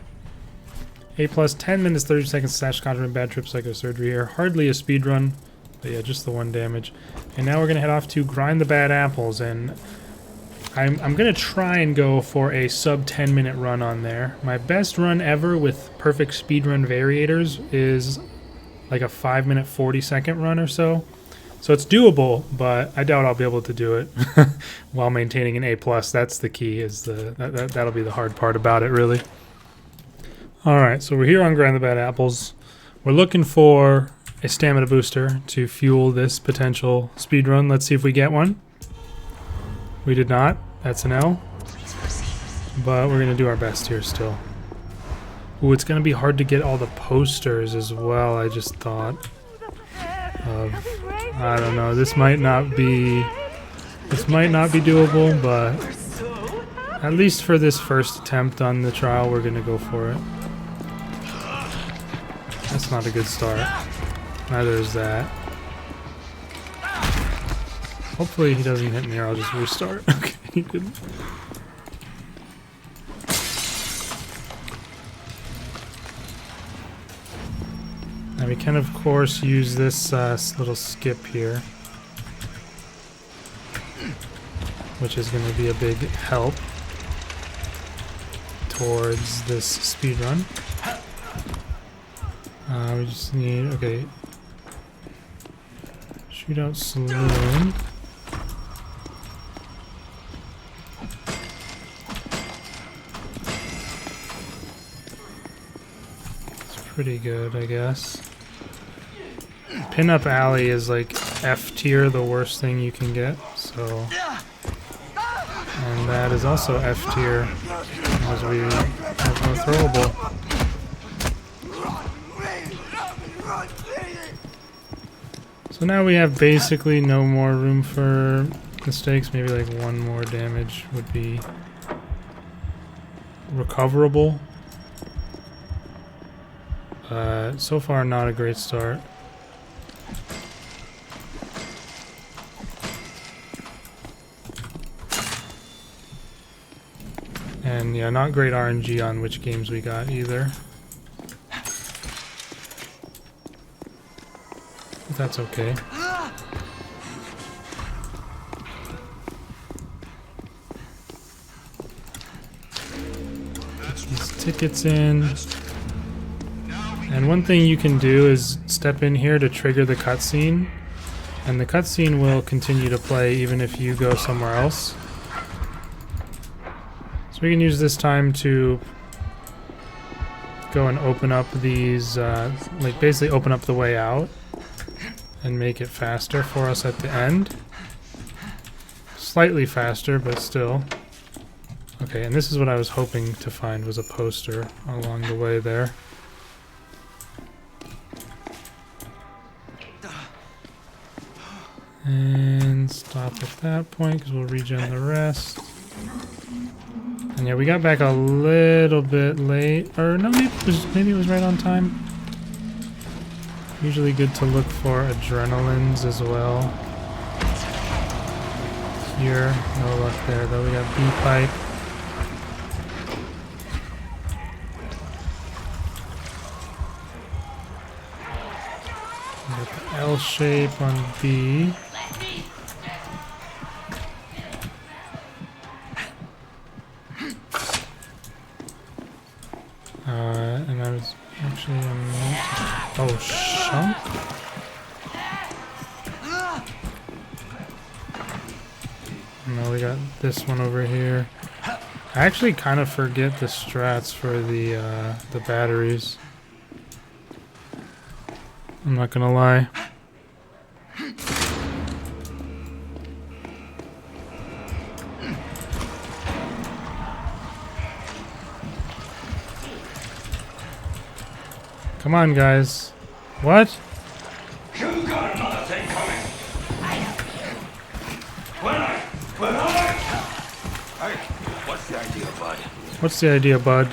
A plus 10 minutes 30 seconds / Contraband bad trip psychosurgery here. Hardly a speed run, but yeah, just the 1 damage. And now we're gonna head off to grind the bad apples, and I'm gonna try and go for a sub 10-minute run on there. My best run ever with perfect speedrun variators is like a 5-minute 40-second run or so. So it's doable, but I doubt I'll be able to do it while maintaining an A+. That's the key. Is that'll be the hard part about it, really. All right, so we're here on Grind the Bad Apples. We're looking for a stamina booster to fuel this potential speedrun. Let's see if we get one. We did not. That's an L. But we're gonna do our best here still. Ooh, it's gonna be hard to get all the posters as well. I just thought of. I don't know. This might not be doable, but at least for this first attempt on the trial, we're gonna go for it. That's not a good start. Neither is that. Hopefully he doesn't hit me or I'll just restart. Okay, he didn't. And we can, of course, use this little skip here, which is going to be a big help towards this speedrun. We just need, okay, shootout saloon. It's pretty good, I guess. Pin-up alley is like F tier, the worst thing you can get, so. And that is also F tier, as we have no throwable. So now we have basically no more room for mistakes. Maybe like one more damage would be recoverable. So far, not a great start. And yeah, not great RNG on which games we got either. But that's okay. Get these tickets in. And one thing you can do is step in here to trigger the cutscene. And the cutscene will continue to play even if you go somewhere else. We can use this time to go and open up these, like basically open up the way out and make it faster for us at the end. Slightly faster, but still. Okay, and this is what I was hoping to find, was a poster along the way there. And stop at that point because we'll regen the rest. And yeah, we got back a little bit late, or no, maybe it was right on time. Usually good to look for adrenalines as well. Here, no luck there though. We got B-pipe. We got the L shape on B. And I was actually oh, shunk? No, we got this one over here. I actually kind of forget the strats for the batteries. I'm not gonna lie. Come on, guys. What? You got another thing coming. Hey, what's the idea, bud? What's the idea, bud?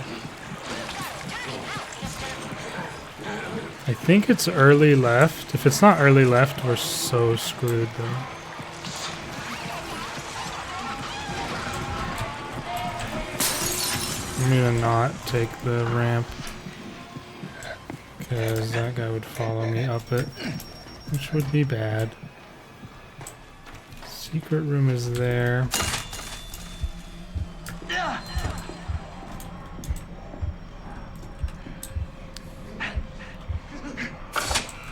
I think it's early left. If it's not early left, we're so screwed, though. I'm gonna not take the ramp, because that guy would follow me up it, which would be bad. Secret room is there.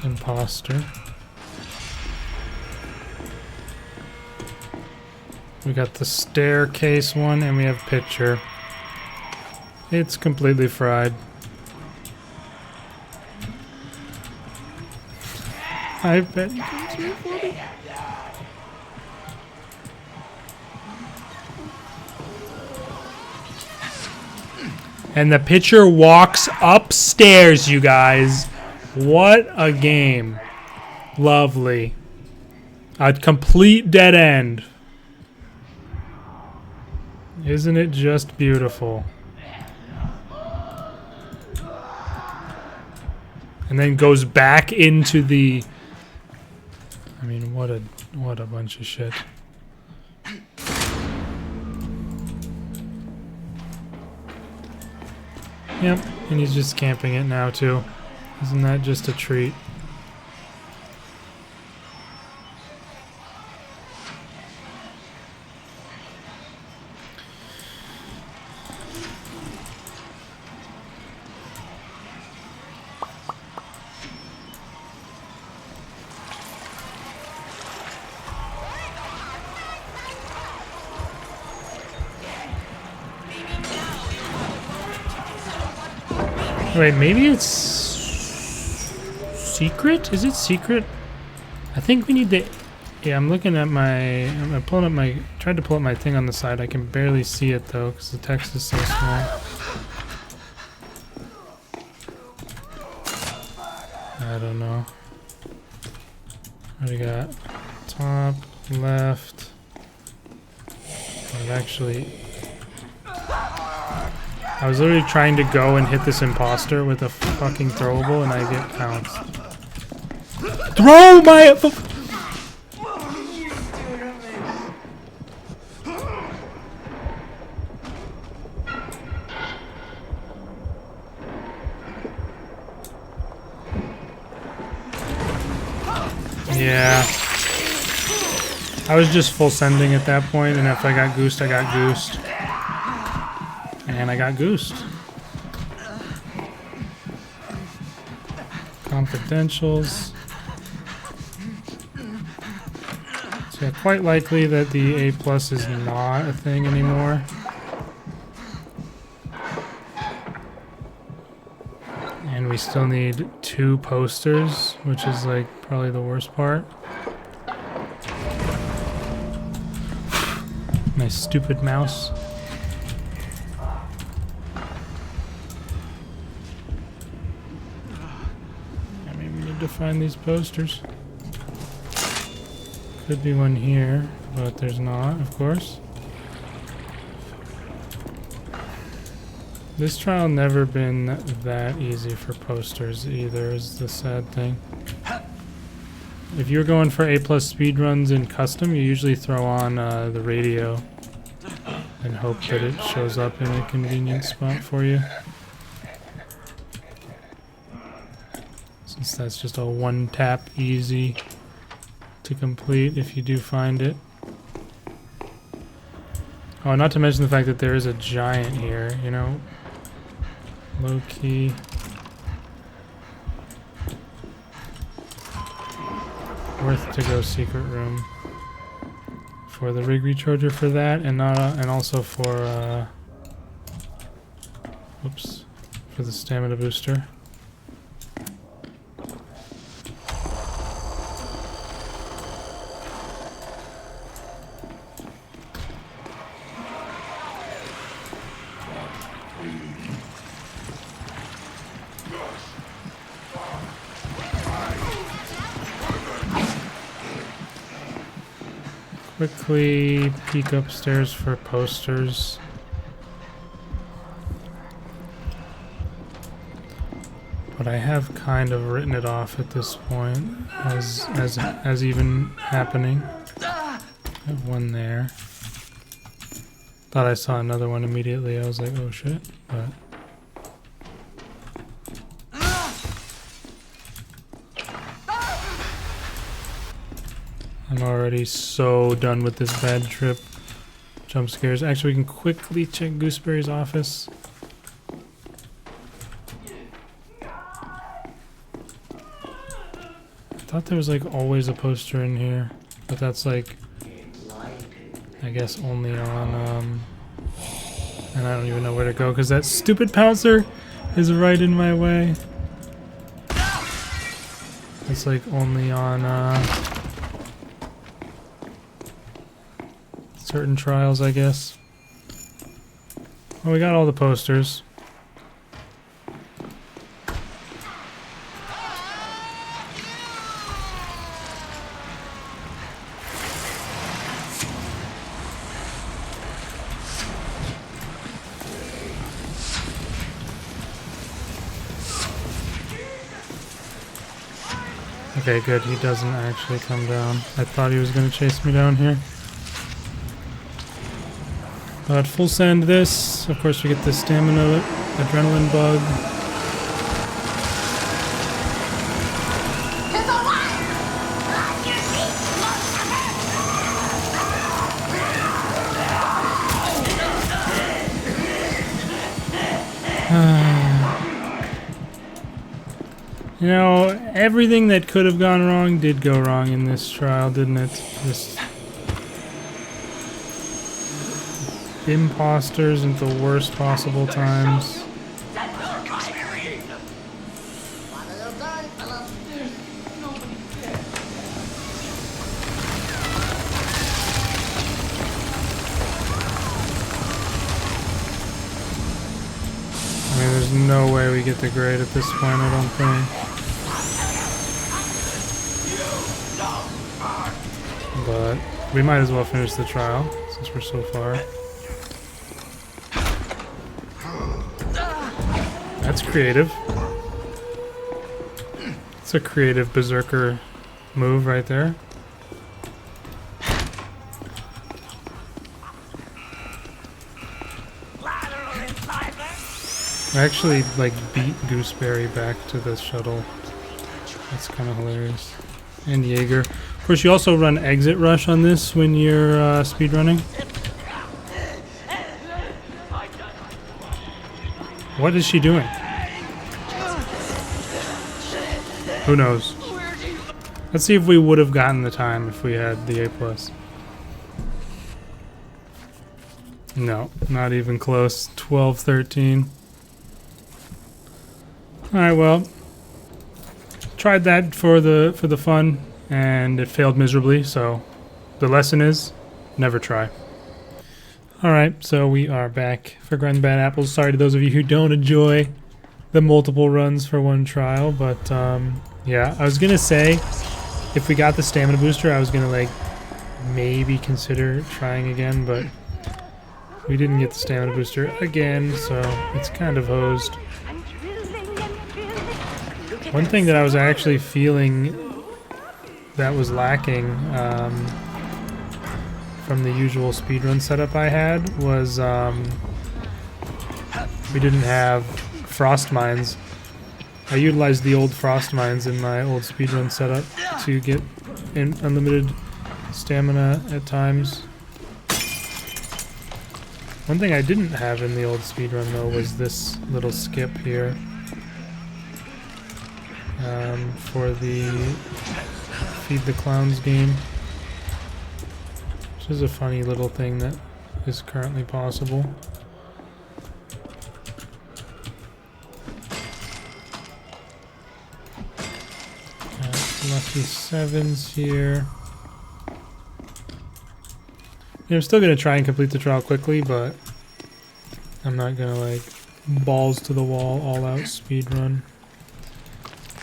imposter. We got the staircase one, and we have picture. It's completely fried. I bet you can see it for me. And the pitcher walks upstairs, you guys. What a game. Lovely. A complete dead end. Isn't it just beautiful? And then goes back into the... I mean, what a bunch of shit. Yep, and he's just camping it now too. Isn't that just a treat? Wait, maybe it's secret? Is it secret? I think we need the... Yeah, I'm looking at my... I'm pulling up my... Tried to pull up my thing on the side. I can barely see it though, because the text is so small. I don't know. What do we got? Top, left. Actually... I was literally trying to go and hit this imposter with a fucking throwable and I get pounced. Throw my... Yeah. I was just full sending at that point, and if I got goosed, I got goosed. And I got goosed. Confidentials. So yeah, quite likely that the A+ is not a thing anymore. And we still need 2 posters, which is like probably the worst part. My stupid mouse. To find these posters. Could be one here, but there's not, of course. This trial never been that easy for posters either, is the sad thing. If you're going for A+ speedruns in custom, you usually throw on the radio and hope that it shows up in a convenient spot for you. Since that's just a one-tap easy to complete if you do find it. Oh, not to mention the fact that there is a giant here, you know. Low key. Worth to go secret room for the rig recharger for that, and not and also for whoops, for the stamina booster. Quickly peek upstairs for posters. But I have kind of written it off at this point as even happening. I have one there. Thought I saw another one immediately. I was like, oh shit, but I'm already so done with this bad trip. Jump scares. Actually, we can quickly check Gooseberry's office. thought there was like always a poster in here, but that's like, I guess only on, and I don't even know where to go because that stupid pouncer is right in my way. It's like only on, certain trials, I guess. Well, we got all the posters. Okay, good. He doesn't actually come down. I thought he was going to chase me down here. But full send this. Of course, we get the stamina adrenaline bug. You know, everything that could have gone wrong did go wrong in this trial, didn't it? Just imposters at the worst possible times. I mean, there's no way we get the grade at this point, I don't think. But we might as well finish the trial since we're so far. That's creative. It's a creative berserker move right there. I actually like beat Gooseberry back to the shuttle. That's kind of hilarious. And Jaeger. Of course, you also run exit rush on this when you're speedrunning. What is she doing? Who knows? Let's see if we would have gotten the time if we had the A+. No, not even close. 12-13. Alright, well. Tried that for the fun, and it failed miserably, so the lesson is never try. Alright, so we are back for Grinding Bad Apples. Sorry to those of you who don't enjoy the multiple runs for one trial, but yeah, I was gonna say if we got the stamina booster, I was gonna like maybe consider trying again, but we didn't get the stamina booster again, so it's kind of hosed. One thing that I was actually feeling that was lacking from the usual speedrun setup I had was we didn't have frost mines. I utilized the old frost mines in my old speedrun setup to get unlimited stamina at times. One thing I didn't have in the old speedrun though was this little skip here for the Feed the Clowns game. Which is a funny little thing that is currently possible. Lucky 7s here. Yeah, I'm still going to try and complete the trial quickly, but I'm not going to like balls to the wall all out speedrun.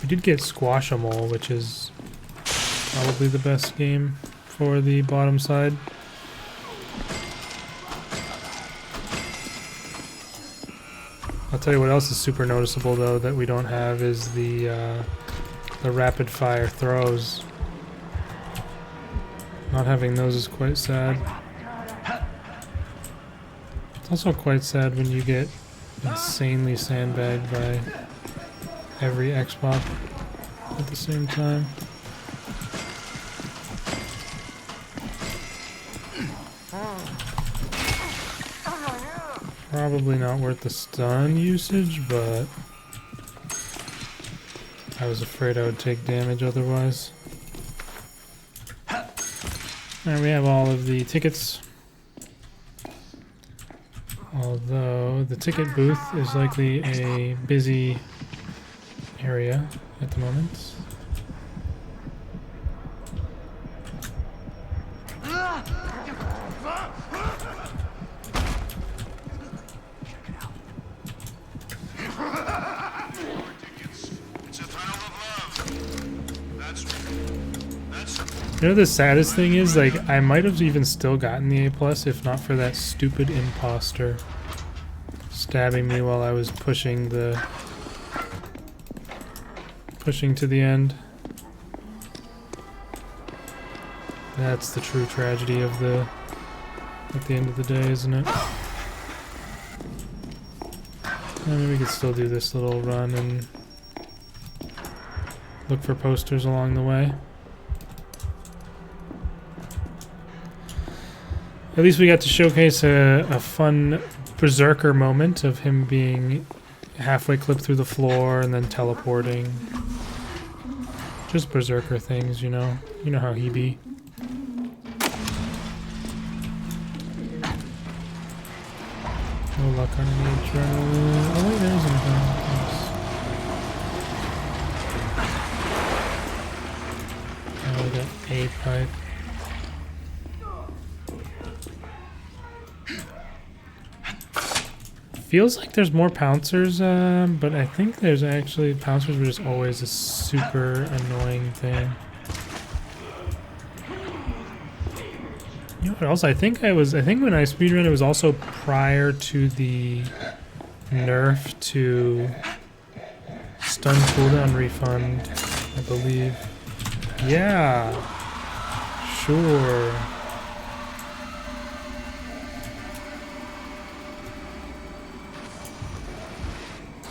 We did get Squash-A-Mole, which is probably the best game for the bottom side. I'll tell you what else is super noticeable though that we don't have is the rapid fire throws. Not having those is quite sad. It's also quite sad when you get insanely sandbagged by every Xbox at the same time. Probably not worth the stun usage, but I was afraid I would take damage otherwise. Alright, we have all of the tickets. Although the ticket booth is likely a busy area at the moment. You know the saddest thing is, like, I might have even still gotten the A+ if not for that stupid imposter stabbing me while I was pushing to the end. That's the true tragedy of at the end of the day, isn't it? Maybe we could still do this little run and look for posters along the way. At least we got to showcase a fun berserker moment of him being halfway clipped through the floor and then teleporting. Just berserker things, you know. You know how he be. No luck on any adrenaline. Oh wait, there's an adrenaline. Oh, we got a pipe. Feels like there's more pouncers, but I think there's actually pouncers were just always a super annoying thing. You know what else? I think when I speedrun it was also prior to the nerf to stun cooldown refund, I believe. Yeah, sure.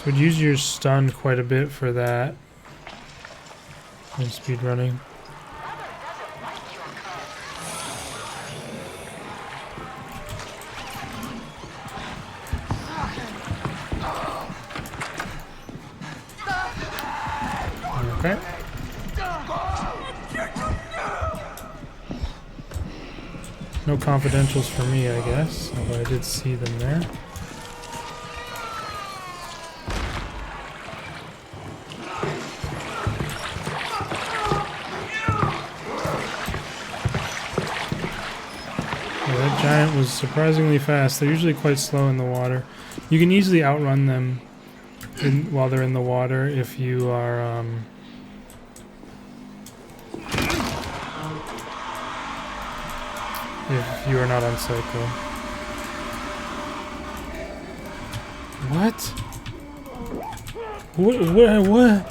Would use your stun quite a bit for that in speedrunning. Okay. No confidentials for me, I guess, although I did see them there. That giant was surprisingly fast. They're usually quite slow in the water. You can easily outrun them while they're in the water if you are not on Psycho. What? What?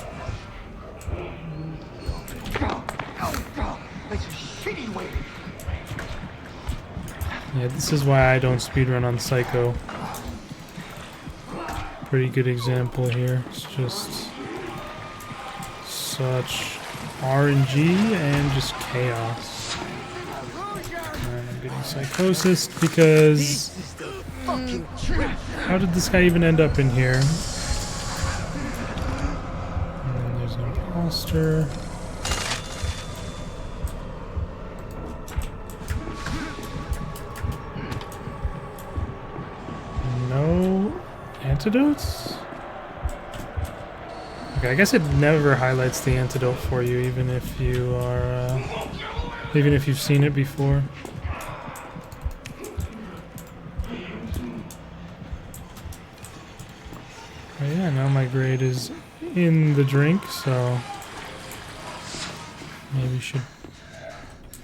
Yeah, this is why I don't speedrun on Psycho. Pretty good example here. It's just such RNG and just chaos. And I'm getting psychosis because how did this guy even end up in here? And then there's an imposter. No antidotes? Okay, I guess it never highlights the antidote for you, even if you are, even if you've seen it before. But yeah, now my grade is in the drink, so maybe should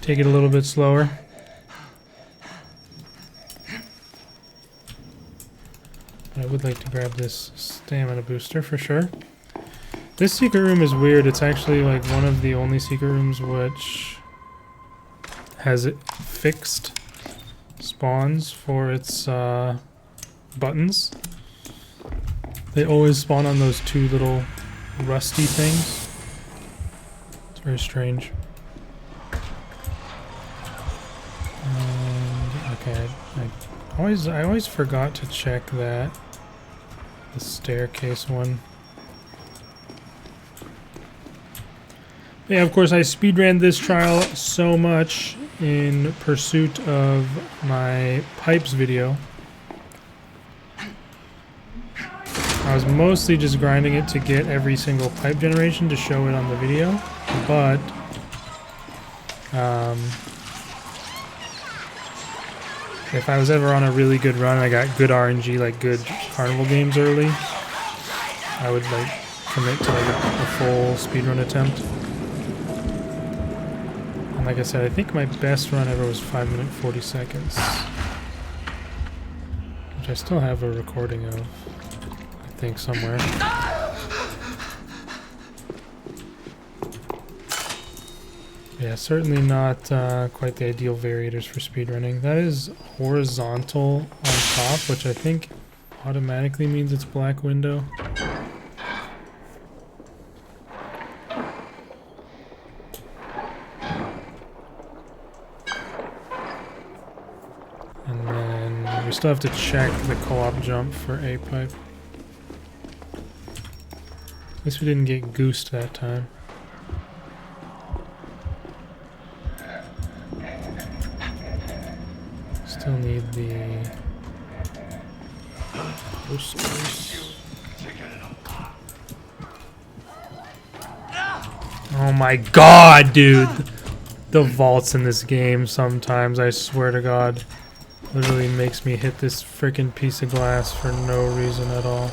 take it a little bit slower. I would like to grab this stamina booster for sure. This secret room is weird. It's actually like one of the only secret rooms which has it fixed spawns for its buttons. They always spawn on those two little rusty things. It's very strange. And, okay, I always forgot to check that. The staircase one. Yeah, of course, I speedran this trial so much in pursuit of my pipes video. I was mostly just grinding it to get every single pipe generation to show it on the video, but if I was ever on a really good run, I got good RNG, like good carnival games early, I would like commit to like a full speedrun attempt. And like I said, I think my best run ever was 5 minutes 40 seconds, which I still have a recording of, I think, somewhere. Yeah, certainly not quite the ideal variators for speedrunning. That is horizontal on top, which I think automatically means it's black window. And then we still have to check the co-op jump for A pipe. At least we didn't get goosed that time. Still need the posters. Oh my god, dude! The vaults in this game sometimes, I swear to god, literally makes me hit this freaking piece of glass for no reason at all.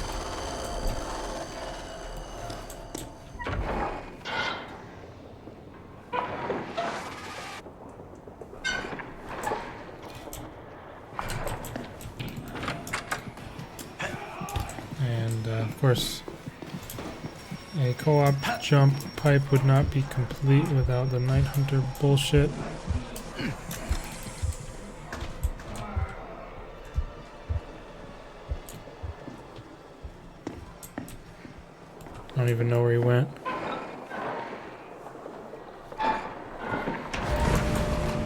Of course, a co-op jump pipe would not be complete without the Night Hunter bullshit. I don't even know where he went.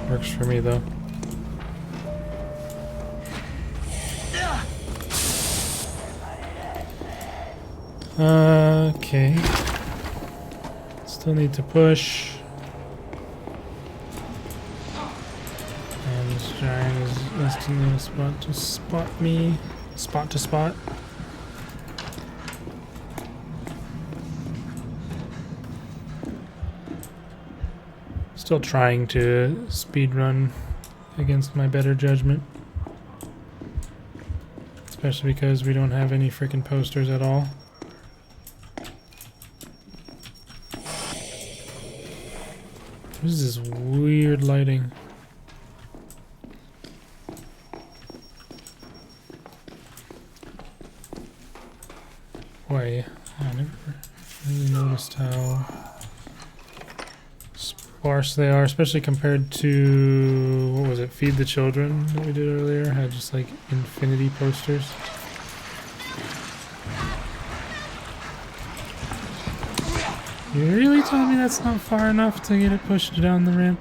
Works for me though. Okay. Still need to push. And this giant is instantly a spot to spot me. Spot to spot. Still trying to speedrun against my better judgment. Especially because we don't have any freaking posters at all. What is this weird lighting? Boy, I never really noticed how sparse they are, especially compared to, what was it, Feed the Children that we did earlier? Had just like infinity posters. You really telling me that's not far enough to get it pushed down the ramp?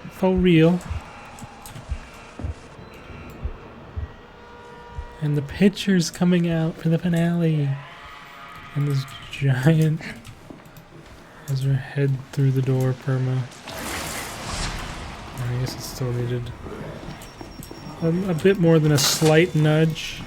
For real? And the pictures coming out for the finale. And this giant has her head through the door perma. I guess it still needed a bit more than a slight nudge.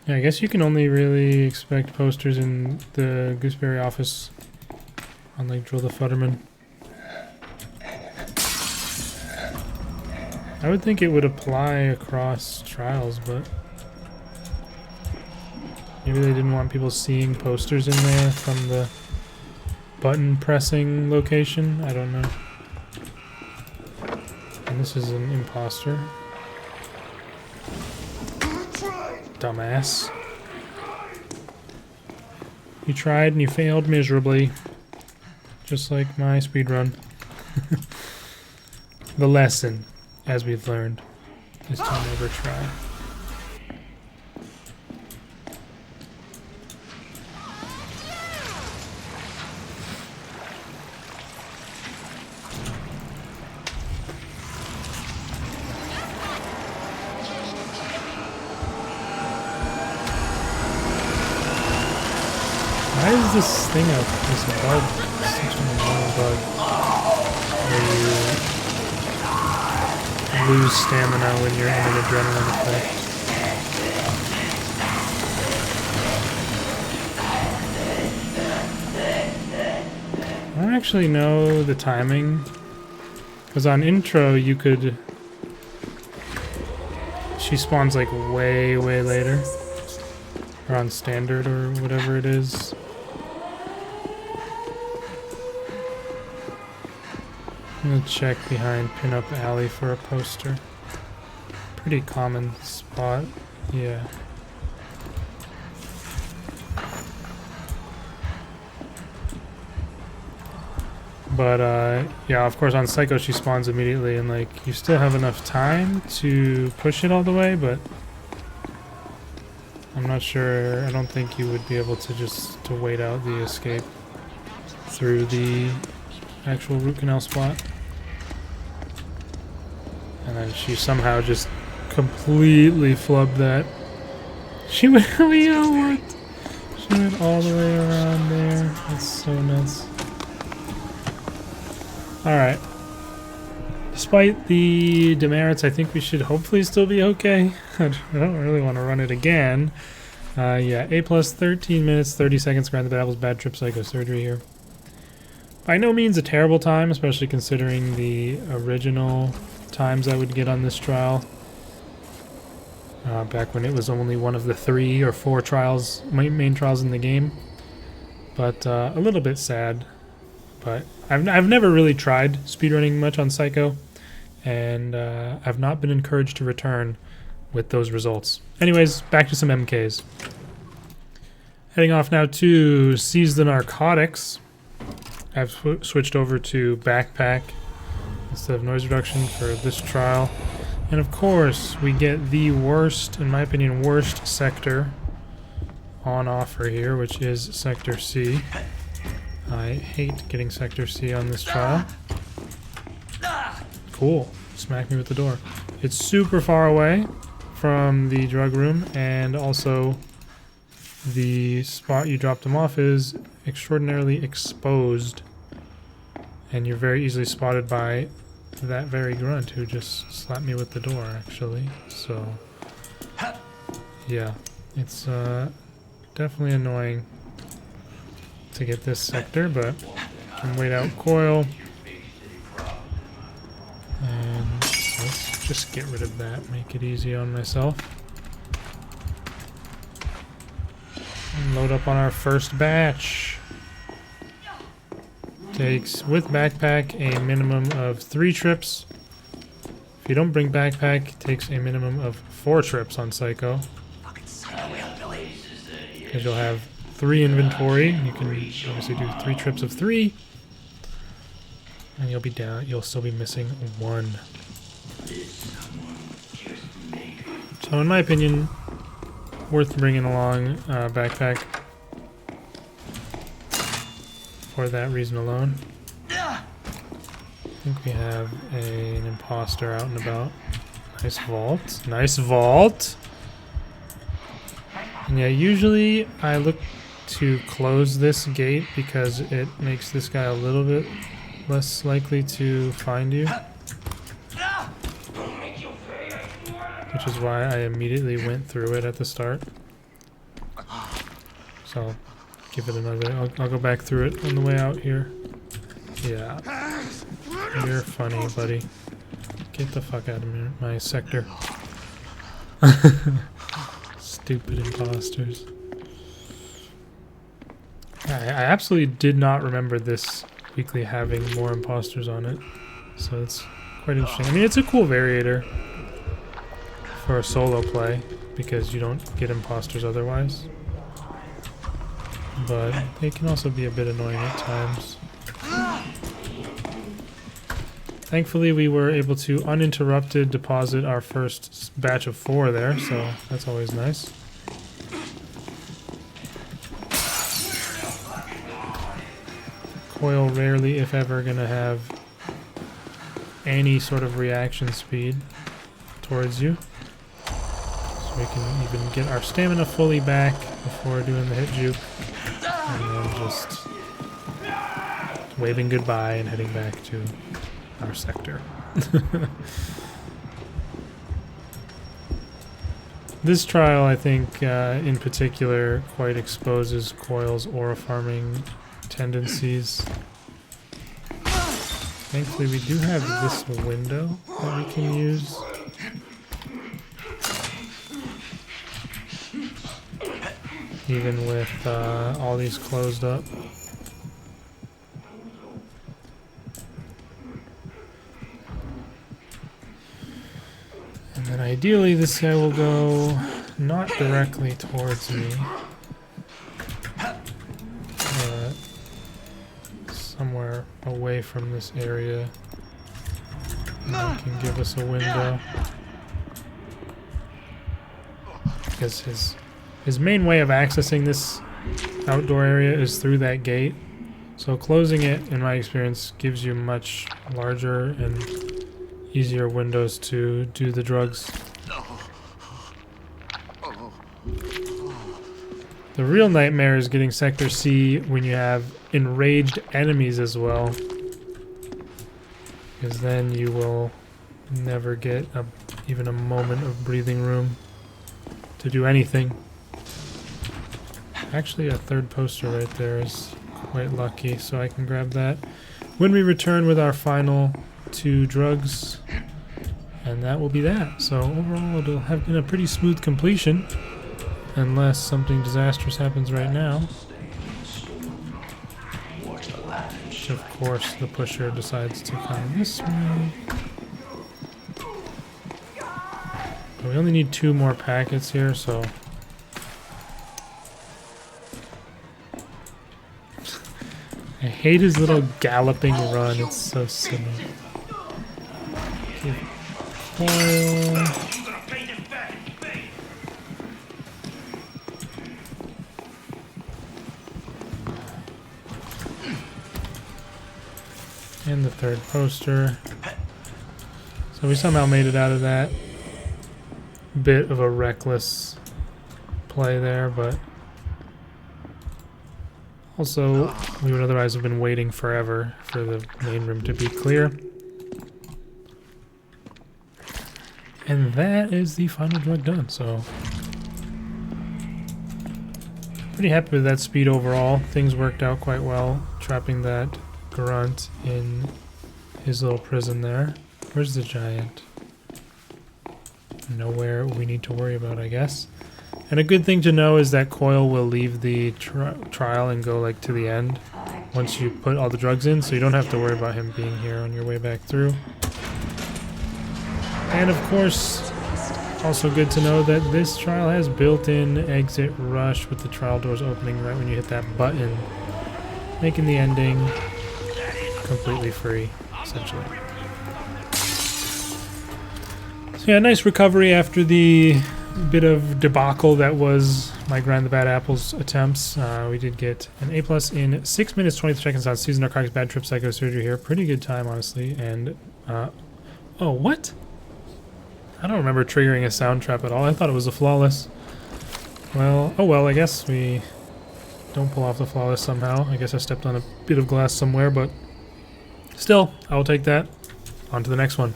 Yeah, I guess you can only really expect posters in the Gooseberry office on like Drill the Futterman. I would think it would apply across trials, but maybe they didn't want people seeing posters in there from the button pressing location. I don't know. And this is an imposter. Dumbass. You tried and you failed miserably. Just like my speedrun. The lesson, as we've learned, is to never try. Why is this thing up? This bug such an annoying bug. Where you lose stamina when you're in an adrenaline effect. I don't actually know the timing. Because on intro you could... She spawns like way later. Or on standard or whatever it is. I'm gonna check behind Pinup Alley for a poster. Pretty common spot, yeah. But yeah, of course on Psycho she spawns immediately and like you still have enough time to push it all the way, but I'm not sure. I don't think you would be able to just to wait out the escape through the actual root canal spot. And then she somehow just completely flubbed that. She went, you know what? She went all the way around there. That's so nuts. Alright. Despite the demerits, I think we should hopefully still be okay. I don't really want to run it again. Yeah, A plus 13 minutes, 30 seconds, grant the battles, bad trip, psycho surgery here. By no means a terrible time, especially considering the original times I would get on this trial. Back when it was only one of the 3 or 4 trials, main trials in the game. But a little bit sad. But I've never really tried speedrunning much on Psycho, and I've not been encouraged to return with those results. Anyways, back to some MKs. Heading off now to Seize the Narcotics. I've switched over to Backpack instead of noise reduction for this trial. And of course, we get the worst, in my opinion, worst sector on offer here, which is Sector C. I hate getting Sector C on this trial. Cool. Smack me with the door. It's super far away from the drug room, and also the spot you dropped them off is extraordinarily exposed. And you're very easily spotted by that very grunt who just slapped me with the door, actually. So, yeah. It's definitely annoying to get this sector, but I can wait out coil. And let's just get rid of that, make it easy on myself. And load up on our first batch. Takes, with backpack, a minimum of 3 trips. If you don't bring backpack, takes a minimum of 4 trips on Psycho. Because you'll have 3 inventory. You can obviously do 3 trips of 3. And you'll be down, you'll still be missing 1. So in my opinion, worth bringing along backpack for that reason alone. I think we have an imposter out and about. Nice vault. Nice vault! And yeah, usually I look to close this gate because it makes this guy a little bit less likely to find you. Which is why I immediately went through it at the start. So, give it another... I'll go back through it on the way out here. Yeah. You're funny, buddy. Get the fuck out of my sector. Stupid imposters. I absolutely did not remember this weekly having more imposters on it. So it's quite interesting. I mean, it's a cool variator for a solo play because you don't get imposters otherwise. But they can also be a bit annoying at times. Thankfully, we were able to uninterrupted deposit our first batch of 4 there, so that's always nice. Coil rarely, if ever, gonna have any sort of reaction speed towards you. So we can even get our stamina fully back before doing the hit juke. And then just waving goodbye and heading back to our sector. This trial, I think, in particular, quite exposes Coil's aura farming tendencies. Thankfully, we do have this window that we can use. Even with all these closed up. And then ideally this guy will go not directly towards me, but somewhere away from this area. And that can give us a window. Because his main way of accessing this outdoor area is through that gate. So closing it, in my experience, gives you much larger and easier windows to do the drugs. The real nightmare is getting Sector C when you have enraged enemies as well. Because then you will never get even a moment of breathing room to do anything. Actually, a third poster right there is quite lucky, so I can grab that when we return with our final 2 drugs, and that will be that. So overall, it'll have been a pretty smooth completion, unless something disastrous happens right now. Which, of course, the pusher decides to come this way. But we only need 2 more packets here, so I hate his little galloping run, it's so silly. Okay. Coil. And the third poster. So we somehow made it out of that. Bit of a reckless play there, but also, we would otherwise have been waiting forever for the main room to be clear. And that is the final drug done, so pretty happy with that speed overall. Things worked out quite well, trapping that grunt in his little prison there. Where's the giant? Nowhere we need to worry about, I guess. And a good thing to know is that Coil will leave the trial and go like to the end once you put all the drugs in, so you don't have to worry about him being here on your way back through. And of course, also good to know that this trial has built-in exit rush with the trial doors opening right when you hit that button, making the ending completely free, essentially. So yeah, nice recovery after the bit of debacle that was my Grind the Bad Apples attempts. We did get an A+ in 6 minutes 23 seconds on Season Narcotics Bad Trip Psycho Surgery here. Pretty good time, honestly. And oh, what? I don't remember triggering a sound trap at all. I thought it was a flawless. Well, oh well, I guess we don't pull off the flawless somehow. I guess I stepped on a bit of glass somewhere, but still, I will take that. On to the next one.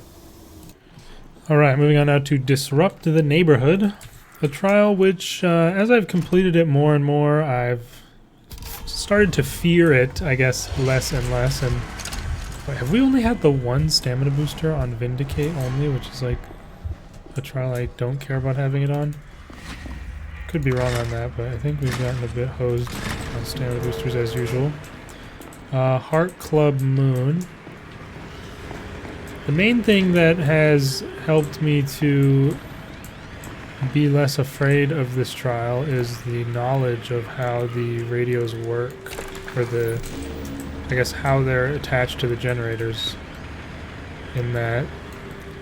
Alright, moving on now to Disrupt the Neighborhood. A trial which, as I've completed it more and more, I've started to fear it, I guess, less and less. And wait, have we only had the 1 stamina booster on Vindicate only, which is like a trial I don't care about having it on? Could be wrong on that, but I think we've gotten a bit hosed on stamina boosters as usual. Heart Club Moon. The main thing that has helped me to be less afraid of this trial is the knowledge of how the radios work for the, I guess, how they're attached to the generators. In that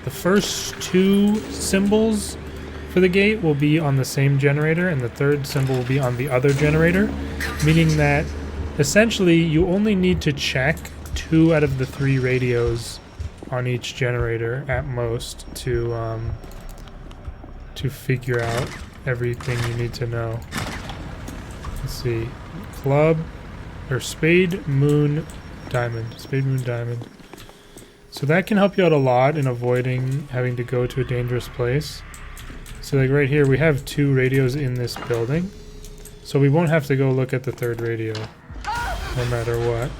the first 2 symbols for the gate will be on the same generator and the 3rd symbol will be on the other generator, meaning that essentially you only need to check 2 out of the 3 radios on each generator at most to figure out everything you need to know. Let's see. Club or spade, moon, diamond. Spade, moon, diamond. So that can help you out a lot in avoiding having to go to a dangerous place. So like right here, we have 2 radios in this building. So we won't have to go look at the 3rd radio, no matter what.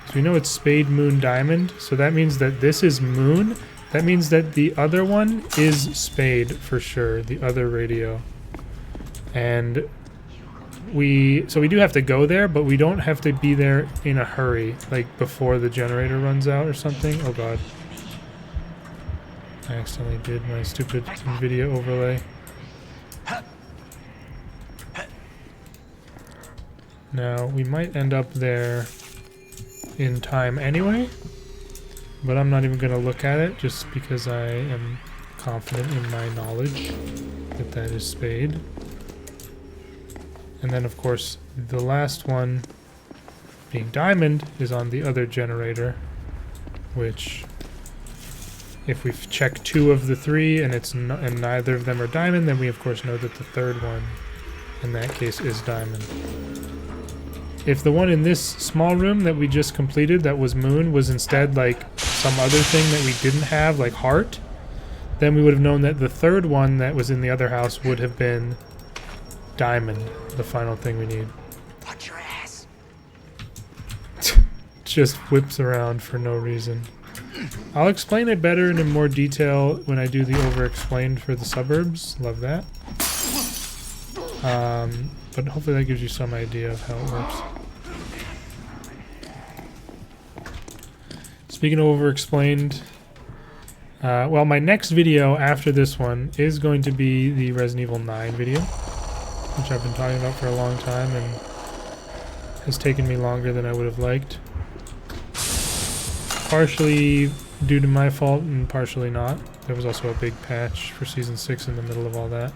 So we know it's spade, moon, diamond. So that means that this is moon. That means that the other one is spade for sure, the other radio. And we do have to go there, but we don't have to be there in a hurry, like before the generator runs out or something. Oh god. I accidentally did my stupid NVIDIA overlay. Now, we might end up there in time anyway, but I'm not even going to look at it just because I am confident in my knowledge that that is spade. And then, of course, the last one, being diamond, is on the other generator, which, if we check 2 of the 3 and and neither of them are diamond, then we of course know that the 3rd one, in that case, is diamond. If the one in this small room that we just completed that was moon was instead like some other thing that we didn't have, like heart, then we would have known that the 3rd one that was in the other house would have been diamond, the final thing we need. Watch your ass. Just whips around for no reason. I'll explain it better and in more detail when I do the over-explained for the suburbs. Love that. But hopefully that gives you some idea of how it works. Speaking of over-explained, well, my next video after this one is going to be the Resident Evil 9 video, which I've been talking about for a long time and has taken me longer than I would have liked. Partially due to my fault and partially not. There was also a big patch for Season 6 in the middle of all that.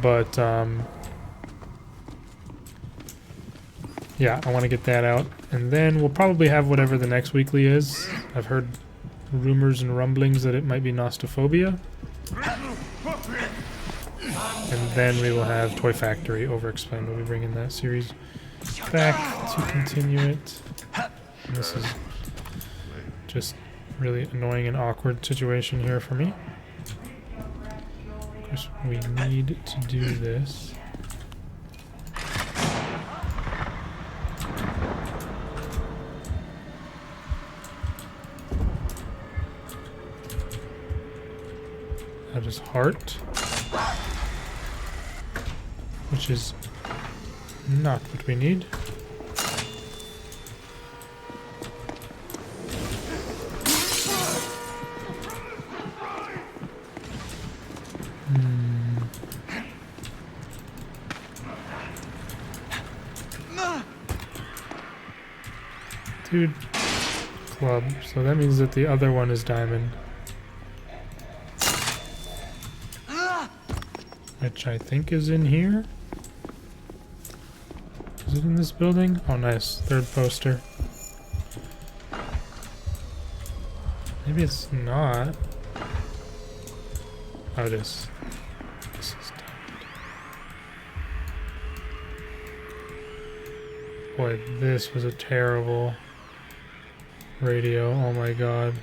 But, yeah, I want to get that out. And then we'll probably have whatever the next weekly is. I've heard rumors and rumblings that it might be Nostophobia. And then we will have Toy Factory over-explained. We'll be bringing that series back to continue it. And this is just really annoying and awkward situation here for me. Of course, we need to do this. That is heart, which is not what we need. Dude, club. So that means that the other one is diamond. Which I think is in here. Is it in this building? Oh, nice. 3rd poster. Maybe it's not. Oh, it is. This is diamond. Boy, this was a terrible radio. Oh my god.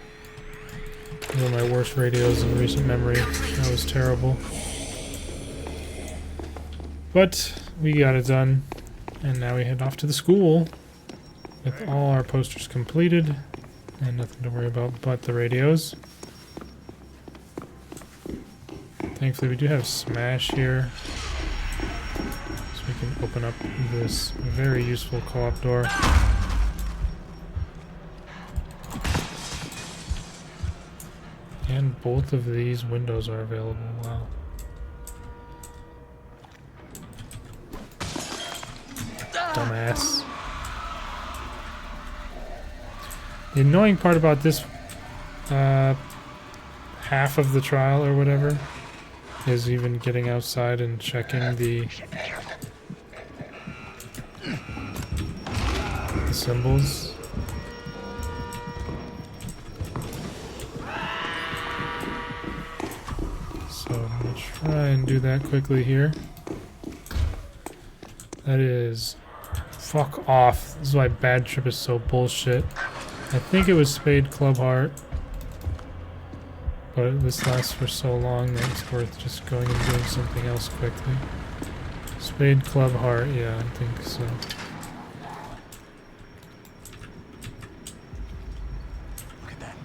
One of my worst radios in recent memory. That was terrible. But we got it done. And now we head off to the school with all our posters completed and nothing to worry about but the radios. Thankfully we do have Smash here, so we can open up this very useful co-op door. And both of these windows are available. Wow. Dumbass. The annoying part about this half of the trial or whatever is even getting outside and checking the symbols. So I'm gonna try and do that quickly here. That is... Fuck off. This is why Bad Trip is so bullshit. I think it was Spade Club Heart. But this lasts for so long that it's worth just going and doing something else quickly. Spade Club Heart, yeah, I think so. Look at that.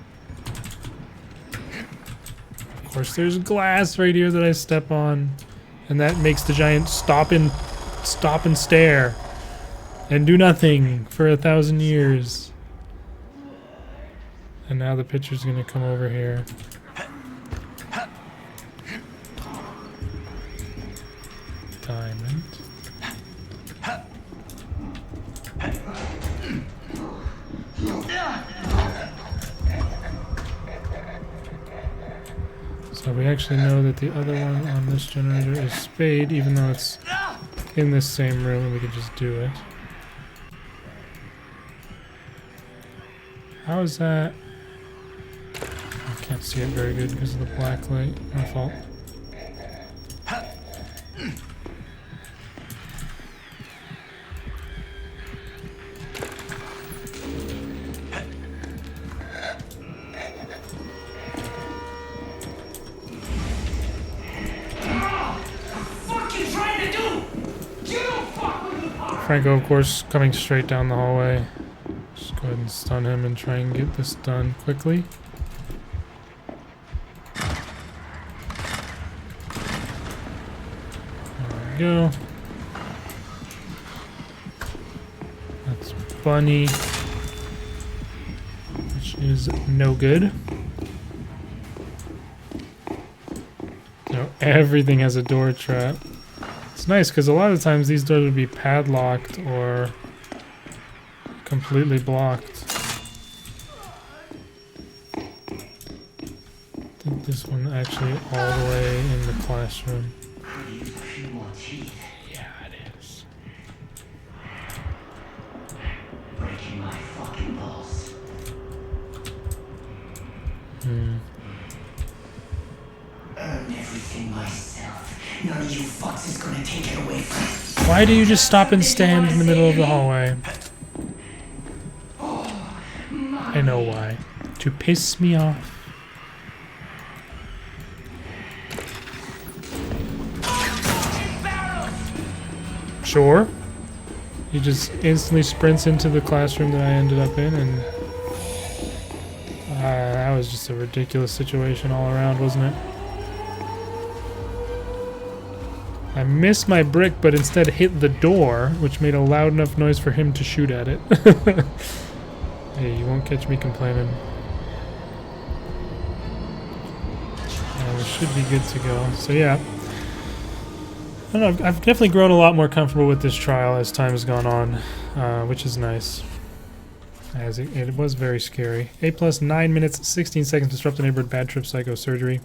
Of course, there's glass right here that I step on. And that makes the giant stop and stare. And do nothing for 1,000 years. And now the picture's gonna come over here. Diamond. So we actually know that the other one on this generator is Spade, even though it's in this same room and we could just do it. How is that? I can't see it very good because of the black light. My fault. Franco, of course, coming straight down the hallway. Just go ahead and stun him and try and get this done quickly. There we go. That's Bunny, which is no good. So everything has a door trap. It's nice because a lot of times these doors would be padlocked or completely blocked. I think this one actually all the way in the classroom. Yeah, it is. Breaking my fucking balls. Hmm. Earn everything myself. None of you fucks is gonna take it away from me. Why do you just stop and stand in the middle of the hallway? I know why. To piss me off. Sure. He just instantly sprints into the classroom that I ended up in, and that was just a ridiculous situation all around, wasn't it? I missed my brick, but instead hit the door, which made a loud enough noise for him to shoot at it. Hey, you won't catch me complaining. We should be good to go. So yeah. I don't know, I've definitely grown a lot more comfortable with this trial as time has gone on, which is nice. As it was very scary. A plus 9 minutes, 16 seconds, disrupt the neighborhood, bad trip, psycho surgery.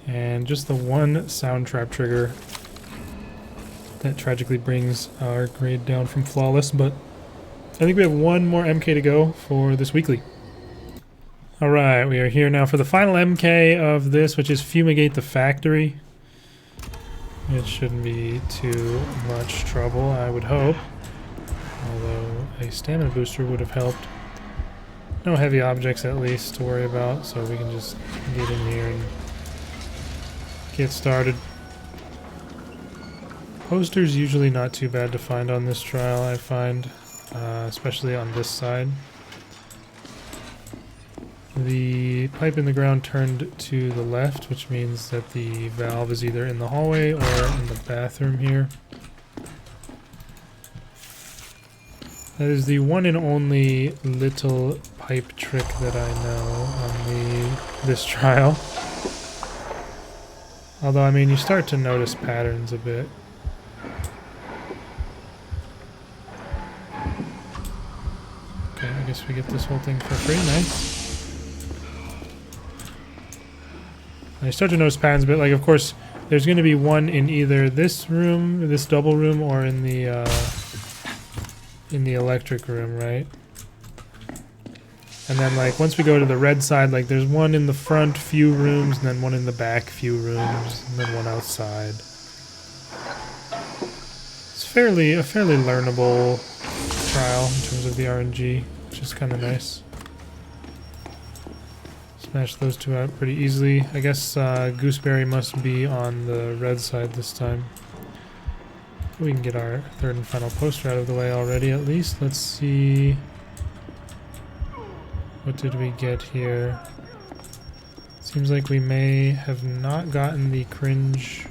And just the one sound trap trigger that tragically brings our grade down from flawless, but I think we have one more MK to go for this weekly. Alright, we are here now for the final MK of this, which is Fumigate the Factory. It shouldn't be too much trouble, I would hope. Although a stamina booster would have helped. No heavy objects at least to worry about, so we can just get in here and get started. Posters usually not too bad to find on this trial, I find, especially on this side. The pipe in the ground turned to the left, which means that the valve is either in the hallway or in the bathroom here. That is the one and only little pipe trick that I know on this trial. Although, I mean, you start to notice patterns a bit. Okay, I guess we get this whole thing for free. Nice. I start to notice patterns a bit. Like, of course, there's going to be one in either this room, this double room, or in the electric room, right? And then, like, once we go to the red side, like, there's one in the front few rooms, and then one in the back few rooms, and then one outside. It's a fairly learnable trial in terms of the RNG, which is kind of nice. Smash those two out pretty easily. I guess Gooseberry must be on the red side this time. We can get our third and final poster out of the way already at least. Let's see. What did we get here? Seems like we may have not gotten the cringe.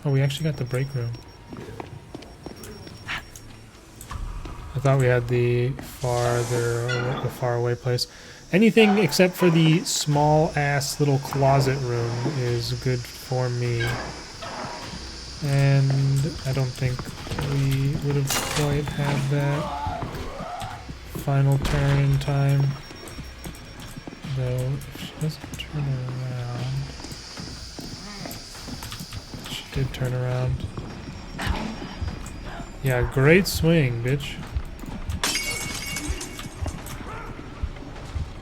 Oh, we actually got the break room. I thought we had the far away place. Anything except for the small ass little closet room is good for me. And I don't think we would have quite had that final turn in time. Though if she doesn't turn around. She did turn around. Yeah, great swing, bitch.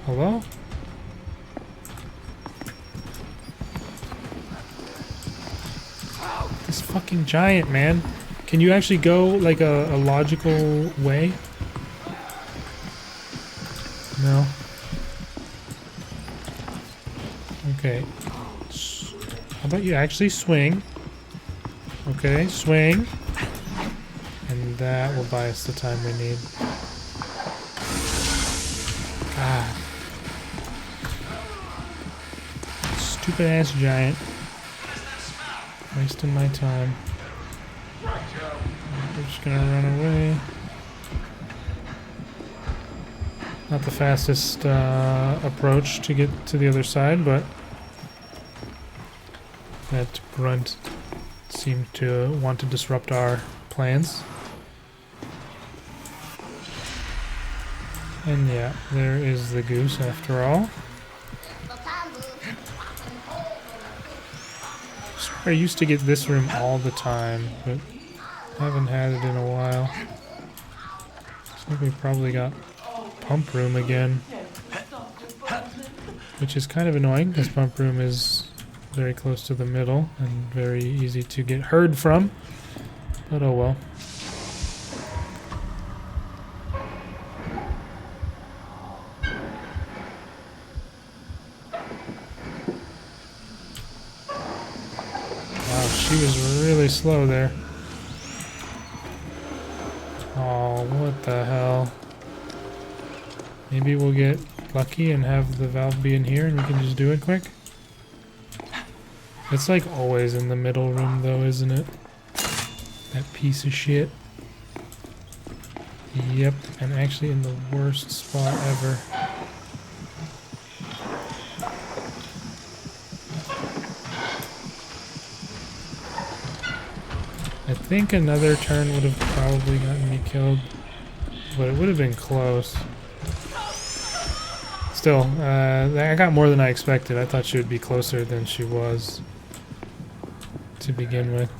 Hello? This fucking giant, man. Can you actually go like a logical way? No. Okay. How about you actually swing? Okay, swing. And that will buy us the time we need. God. Stupid ass giant. Wasting my time. We're just gonna run away. Not the fastest approach to get to the other side, but that grunt seemed to want to disrupt our plans. And yeah, there is the goose after all. I used to get this room all the time, but haven't had it in a while. Looks like we probably got pump room again, which is kind of annoying because pump room is very close to the middle and very easy to get heard from, but oh well. Wow, she was really slow there. Oh, what the hell. Maybe we'll get lucky and have the valve be in here and we can just do it quick. It's like always in the middle room though, isn't it? That piece of shit. Yep, and actually in the worst spot ever. I think another turn would have probably gotten me killed, but it would have been close. Still, I got more than I expected. I thought she would be closer than she was to begin with.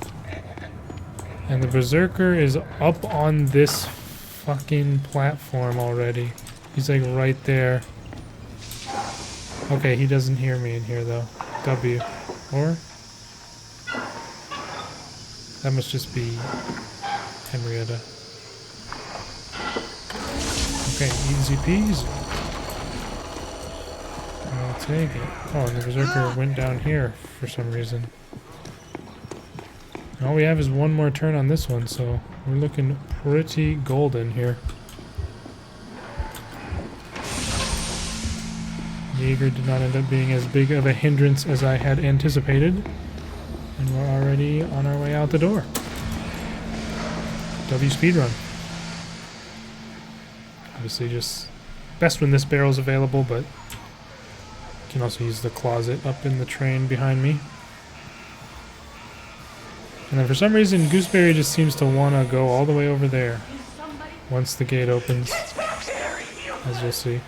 And the Berserker is up on this fucking platform already. He's like right there. Okay, he doesn't hear me in here though. W. Or? That must just be Henrietta. Okay, easy peasy. I'll take it. Oh, and the Berserker went down here for some reason. All we have is one more turn on this one, so we're looking pretty golden here. Jaeger did not end up being as big of a hindrance as I had anticipated. And we're already on our way out the door. W speedrun. Obviously just best when this barrel's available, but you can also use the closet up in the train behind me. And then for some reason Gooseberry just seems to want to go all the way over there once the gate opens, as you'll see.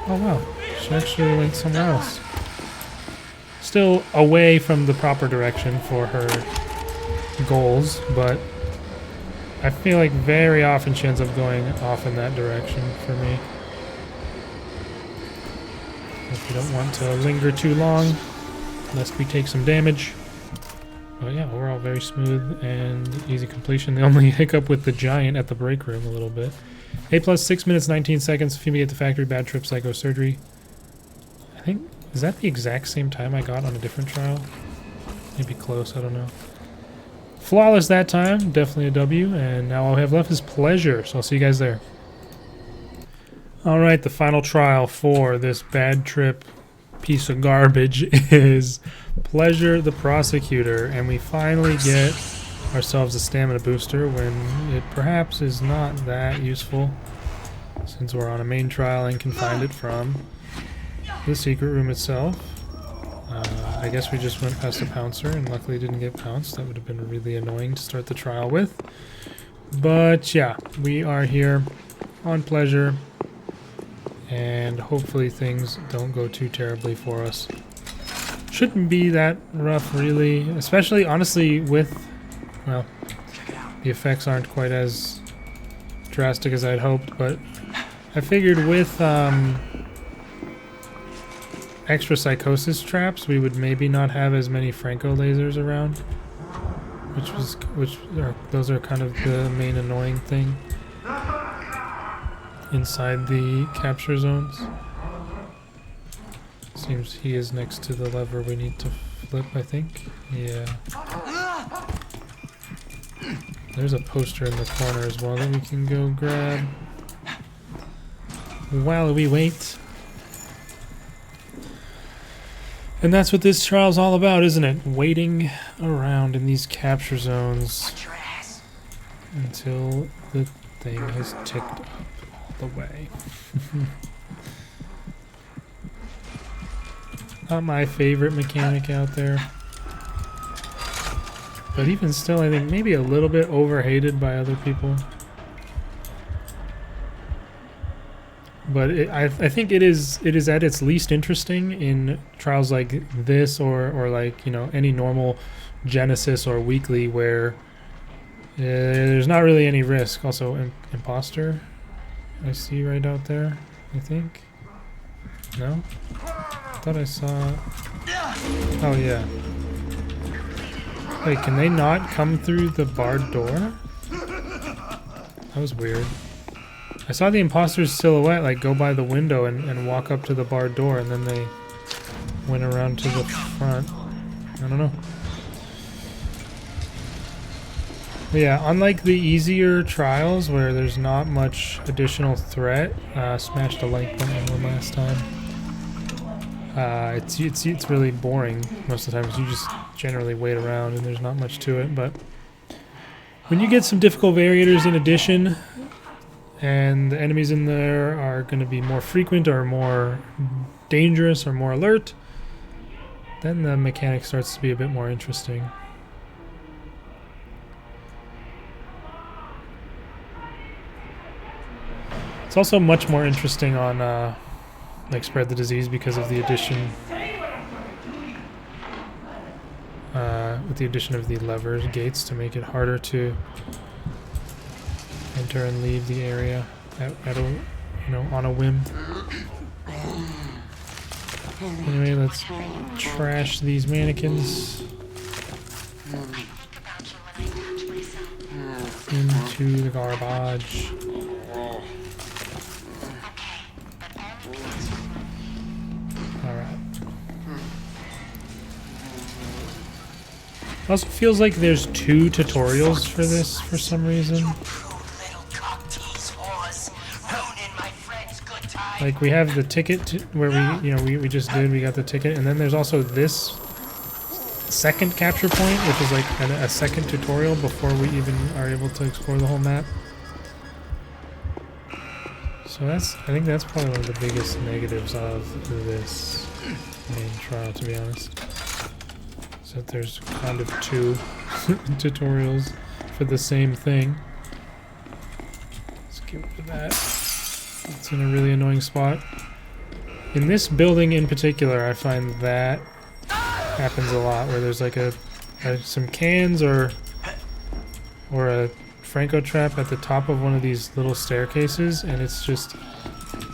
Oh wow, she actually went somewhere else. Still away from the proper direction for her goals, but I feel like very often she ends up going off in that direction for me. If we don't want to linger too long, lest we take some damage. But yeah, overall very smooth and easy completion. The only hiccup with the giant at the break room a little bit. A plus 6 minutes 19 seconds. Fumigate the Factory, Bad Trip, Psycho Surgery. I think, is that the exact same time I got on a different trial? Maybe close, I don't know. Flawless that time, definitely a W. And now all I have left is Pleasure, so I'll see you guys there. Alright, the final trial for this Bad Trip piece of garbage is Pleasure the Prosecutor, and we finally get ourselves a stamina booster when it perhaps is not that useful, since we're on a main trial and can find it from the secret room itself. I guess we just went past a pouncer and luckily didn't get pounced. That would have been really annoying to start the trial with. But yeah, we are here on Pleasure, and hopefully things don't go too terribly for us. Shouldn't be that rough, really, especially honestly with, well, the effects aren't quite as drastic as I'd hoped, but I figured with extra psychosis traps we would maybe not have as many Franco lasers around, those are kind of the main annoying thing inside the capture zones. Seems he is next to the lever we need to flip, I think. Yeah. There's a poster in the corner as well that we can go grab while we wait. And that's what this trial's all about, isn't it? Waiting around in these capture zones until the thing has ticked up all the way. Not my favorite mechanic out there. But even still, I think maybe a little bit overhated by other people. But I think it is at its least interesting in trials like this or like, you know, any normal Genesis or Weekly where there's not really any risk. Also, Imposter, I see right out there, I think. No? I thought I saw... Oh, yeah. Wait, can they not come through the barred door? That was weird. I saw the imposter's silhouette like go by the window and walk up to the barred door, and then they went around to the front. I don't know. But yeah, unlike the easier trials where there's not much additional threat, smashed a like button one last time. It's really boring most of the time because you just generally wait around and there's not much to it. But when you get some difficult variators in addition, and the enemies in there are going to be more frequent or more dangerous or more alert, then the mechanic starts to be a bit more interesting. It's also much more interesting on like Spread the Disease because of the addition with the addition of the levers gates to make it harder to enter and leave the area at a, you know, on a whim. Anyway, let's trash these mannequins into the garbage. Alright. It also feels like there's 2 tutorials for this for some reason. Like we have the ticket where we just we got the ticket, and then there's also this second capture point, which is like a second tutorial before we even are able to explore the whole map. So I think that's probably one of the biggest negatives of this main trial, to be honest. So that there's kind of 2 tutorials for the same thing. Let's get rid of that. It's in a really annoying spot. In this building in particular, I find that happens a lot, where there's like some cans or a Franco trap at the top of one of these little staircases, and it's just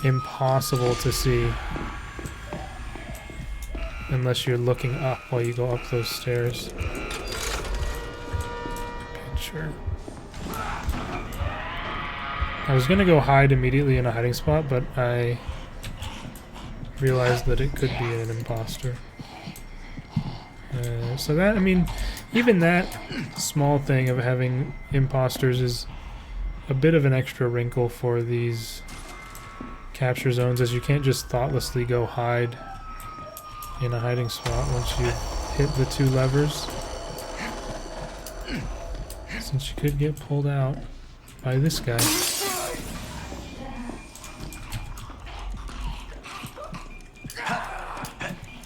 impossible to see unless you're looking up while you go up those stairs. Sure. I was gonna go hide immediately in a hiding spot, but I realized that it could be an imposter. So that, I mean, even that small thing of having imposters is a bit of an extra wrinkle for these capture zones, as you can't just thoughtlessly go hide in a hiding spot once you hit the 2 levers. Since you could get pulled out by this guy.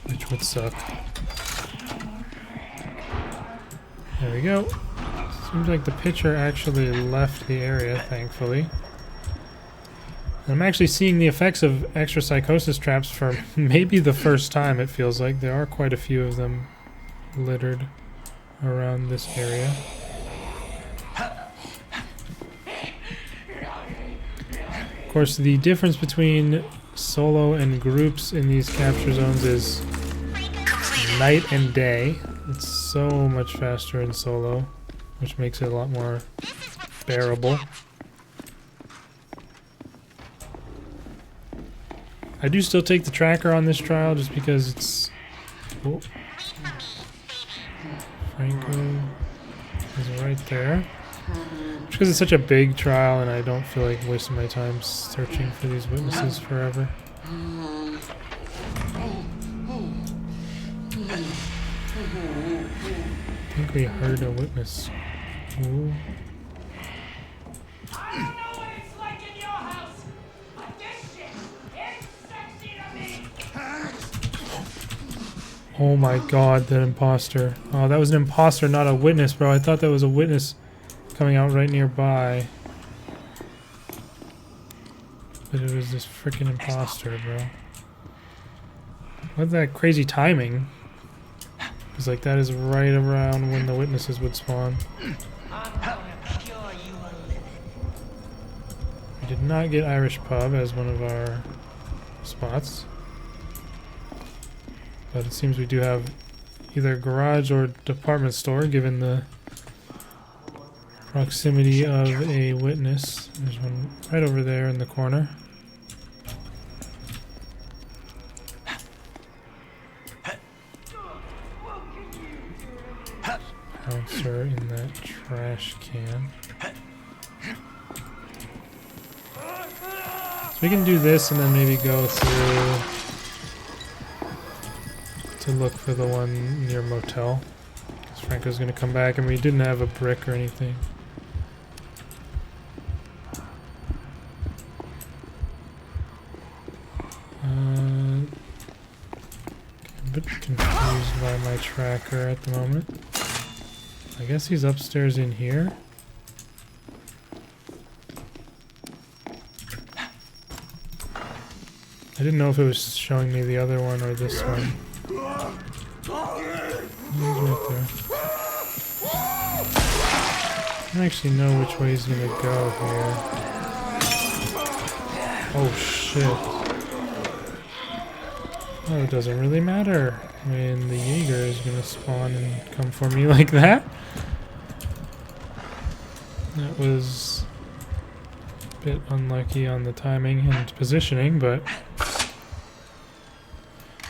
Which would suck. There we go. Seems like the pitcher actually left the area, thankfully. And I'm actually seeing the effects of extra psychosis traps for maybe the first time, it feels like. There are quite a few of them littered around this area. Of course, the difference between solo and groups in these capture zones is night and day. It's so much faster in solo, which makes it a lot more bearable. I do still take the tracker on this trial just because it's... Oh. Franco is right there. Just because it's such a big trial and I don't feel like wasting my time searching for these witnesses forever. I think we heard a witness. Ooh. Oh my god, that imposter. Oh, that was an imposter, not a witness, bro. I thought that was a witness coming out right nearby. But it was this freaking imposter, bro. What's that crazy timing? Because like that is right around when the witnesses would spawn. We did not get Irish Pub as one of our spots. But it seems we do have either a garage or department store, given the proximity of a witness. There's one right over there in the corner. Pouncer in that trash can. So we can do this and then maybe go through to look for the one near motel. Because Franco's gonna come back and we didn't have a brick or anything. I'm a bit confused by my tracker at the moment. I guess he's upstairs in here. I didn't know if it was showing me the other one or this one. He's right there. I don't actually know which way he's gonna go here. Oh shit. Oh, it doesn't really matter when the Jaeger is gonna spawn and come for me like that. That was a bit unlucky on the timing and positioning, but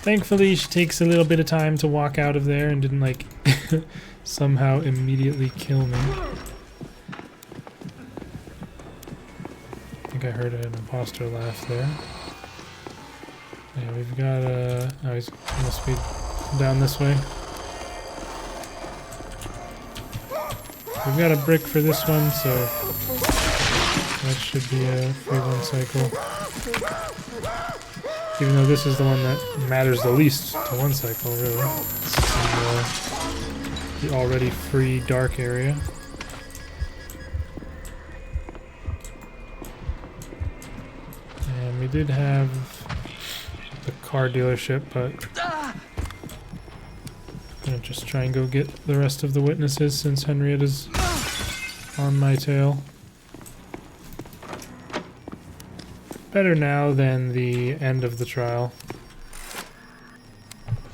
thankfully she takes a little bit of time to walk out of there and didn't like somehow immediately kill me. I think I heard an imposter laugh there. Yeah, we've got oh, he's must be down this way. We've got a brick for this one, so that should be a free one cycle. Even though this is the one that matters the least to one cycle, really. It's in the already free dark area. And we did have the car dealership, but I'm gonna just try and go get the rest of the witnesses since Henrietta's on my tail. Better now than the end of the trial.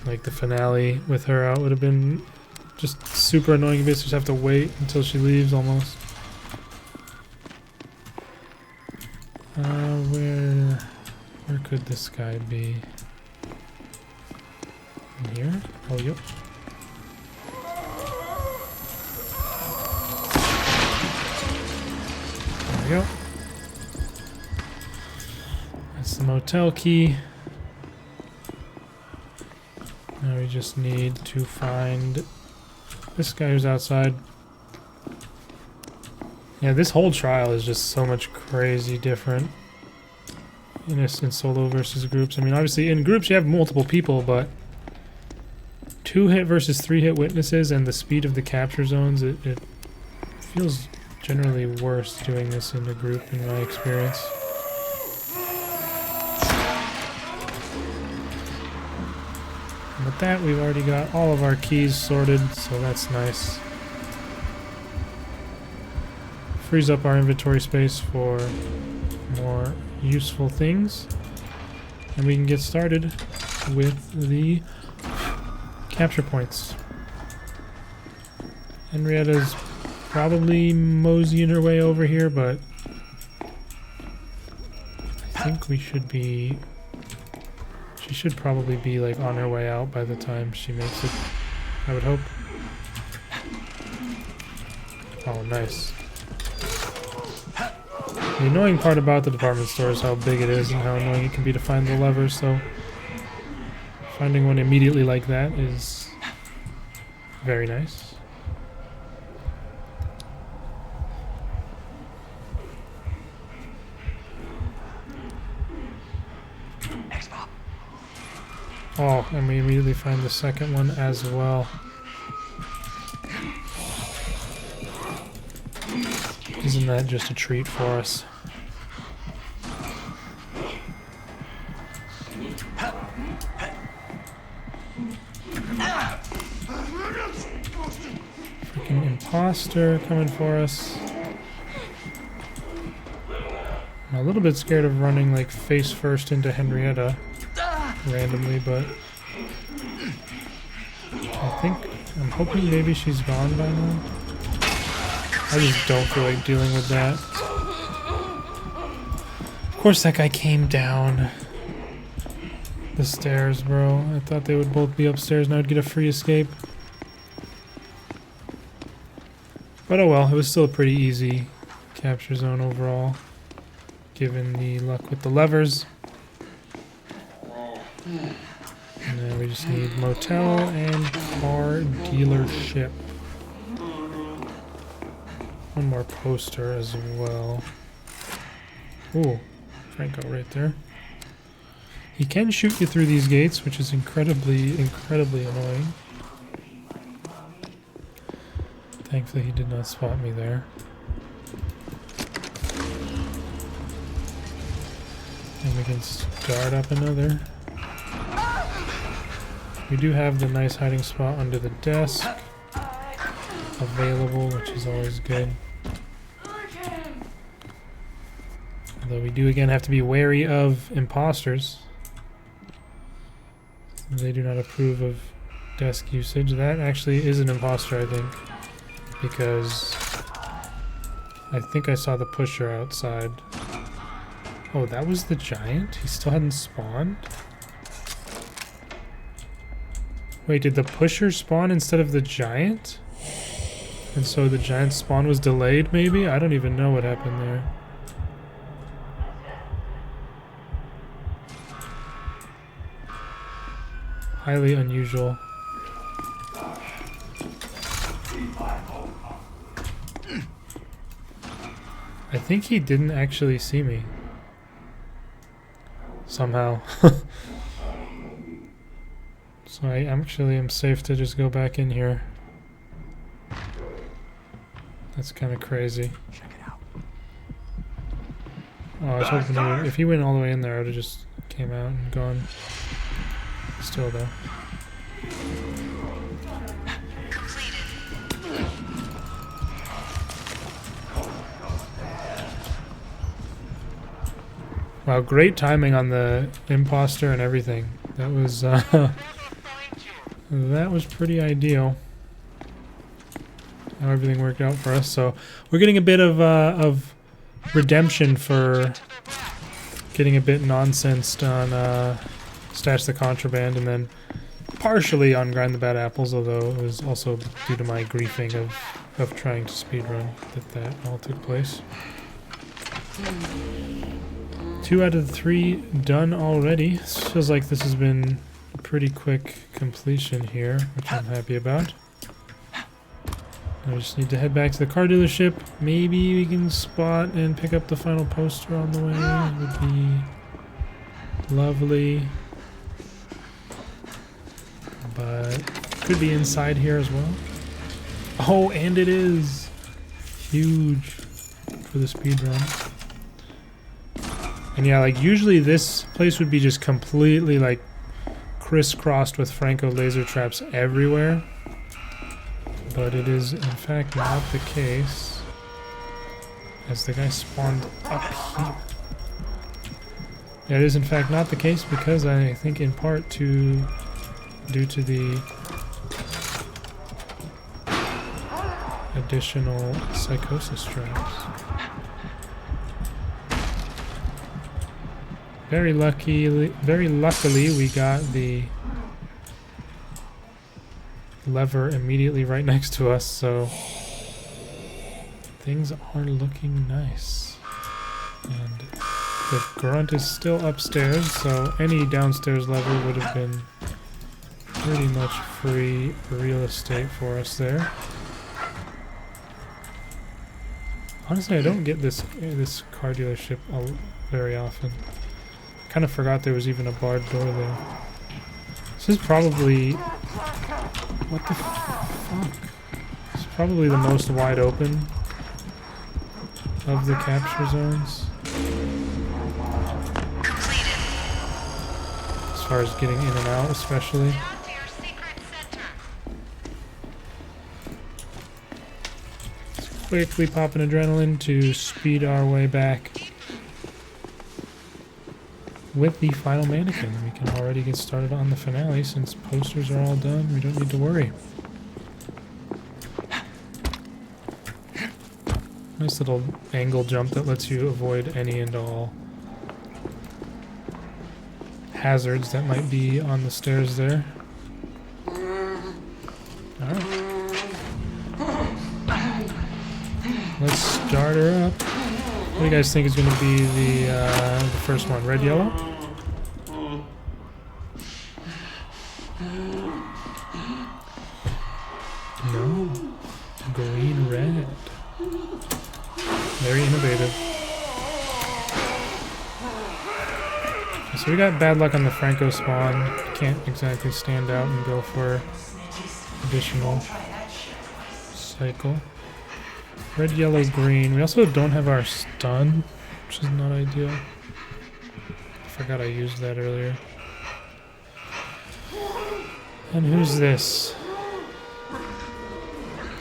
Like the finale with her out would have been just super annoying. You basically just have to wait until she leaves almost. Where could this guy be? In here? Oh, yep. There we go. That's the motel key. Now we just need to find this guy who's outside. Yeah, this whole trial is just so much crazy different. Innocent solo versus groups. I mean, obviously in groups you have multiple people, but 2-hit versus 3-hit witnesses and the speed of the capture zones, it feels generally worse doing this in a group in my experience. And with that, we've already got all of our keys sorted, so that's nice. Frees up our inventory space for more useful things. And we can get started with the capture points. Henrietta's probably moseying her way over here, but I think we should be... She should probably be like on her way out by the time she makes it, I would hope. Oh, nice. The annoying part about the department store is how big it is and how annoying it can be to find the levers, so finding one immediately like that is very nice. Oh, and we immediately find the second one as well. Isn't that just a treat for us? Freaking imposter coming for us. I'm a little bit scared of running like face first into Henrietta randomly, but I'm hoping maybe she's gone by now. I just don't feel like dealing with that. Of course that guy came down the stairs, bro. I thought they would both be upstairs and I'd get a free escape. But oh well, it was still a pretty easy capture zone overall, given the luck with the levers. And then we just need motel and car dealership. One more poster as well. Ooh, Franco right there. He can shoot you through these gates, which is incredibly annoying. Thankfully he did not spot me there. And we can start up another. We do have the nice hiding spot under the desk available, which is always good. Although we do again have to be wary of imposters. They do not approve of desk usage. That actually is an imposter, I think, because I think I saw the pusher outside. Oh, that was the giant? He still hadn't spawned? Wait, did the pusher spawn instead of the giant? And so the giant spawn was delayed, maybe? I don't even know what happened there. Highly unusual. I think he didn't actually see me. Somehow. So I actually am safe to just go back in here. That's kind of crazy. Check it out. Oh, I was hoping he would, if he went all the way in there, I would have just came out and gone. Still though. Wow, great timing on the imposter and everything. That was that was pretty ideal. how everything worked out for us. So we're getting a bit of redemption for getting a bit nonsensed on Stash the Contraband, and then partially on Grind the Bad Apples, although it was also due to my griefing of trying to speedrun that all took place. 2 out of the 3 done already. Feels like this has been a pretty quick completion here, which I'm happy about. I just need to head back to the car dealership. Maybe we can spot and pick up the final poster on the way. It would be lovely. But could be inside here as well. Oh, and it is huge for the speedrun. And yeah, like usually this place would be just completely like crisscrossed with Franco laser traps everywhere. But it is in fact not the case, as the guy spawned up here. Yeah, it is in fact not the case, because I think in part due to the additional psychosis traps. Very luckily we got the lever immediately right next to us, so things are looking nice. And the grunt is still upstairs, so any downstairs lever would have been pretty much free real estate for us there. Honestly, I don't get this car dealership very often. Kind of forgot there was even a barred door there. This is probably... What the fuck? It's probably the most wide open of the capture zones. As far as getting in and out, especially. Let's quickly pop an adrenaline to speed our way back. With the final mannequin, we can already get started on the finale since posters are all done. We don't need to worry. Nice little angle jump that lets you avoid any and all hazards that might be on the stairs there. Alright. Let's start her up. What do you guys think is going to be the first one? Red, yellow? No. Green, red. Very innovative. So we got bad luck on the Franco spawn. Can't exactly stand out and go for additional cycle. Red, yellow, green. We also don't have our stun, which is not ideal. I forgot I used that earlier. And who's this?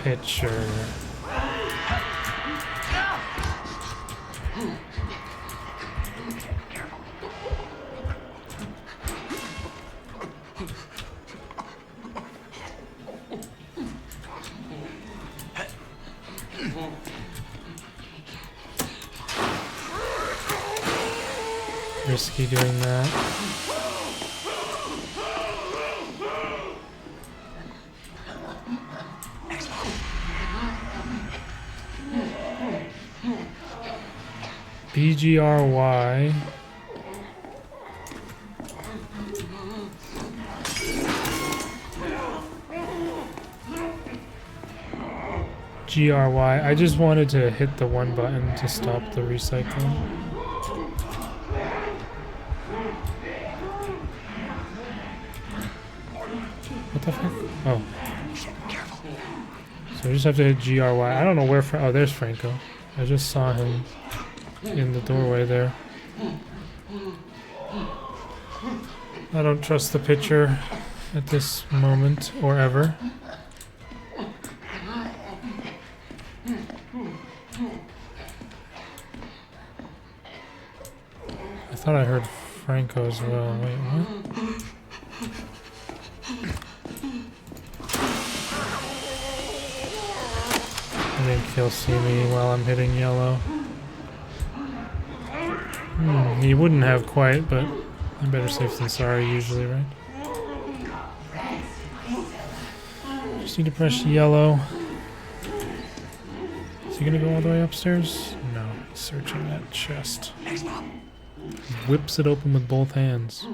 Pitcher. Risky doing that. BGRY. GRY. I just wanted to hit the one button to stop the recycling. What the fuck? Oh. So we just have to hit GRY. I don't know where... oh, there's Franco. I just saw him in the doorway there. I don't trust the pitcher at this moment or ever. I thought I heard Franco as well. Wait, what? think he'll see me while I'm hitting yellow. He wouldn't have quite, but I'm better safe than sorry usually, right? Just need to press yellow. Is he gonna go all the way upstairs? No, he's searching that chest. Whips it open with both hands.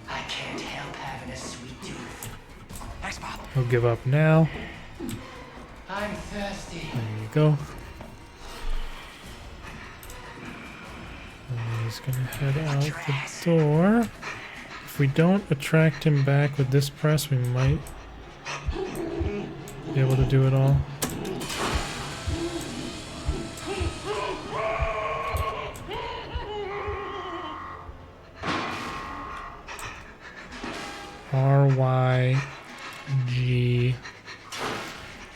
I can't help having a sweet tooth. He'll give up now. I'm thirsty. There you go. And he's gonna head out the door. If we don't attract him back with this press, we might be able to do it all.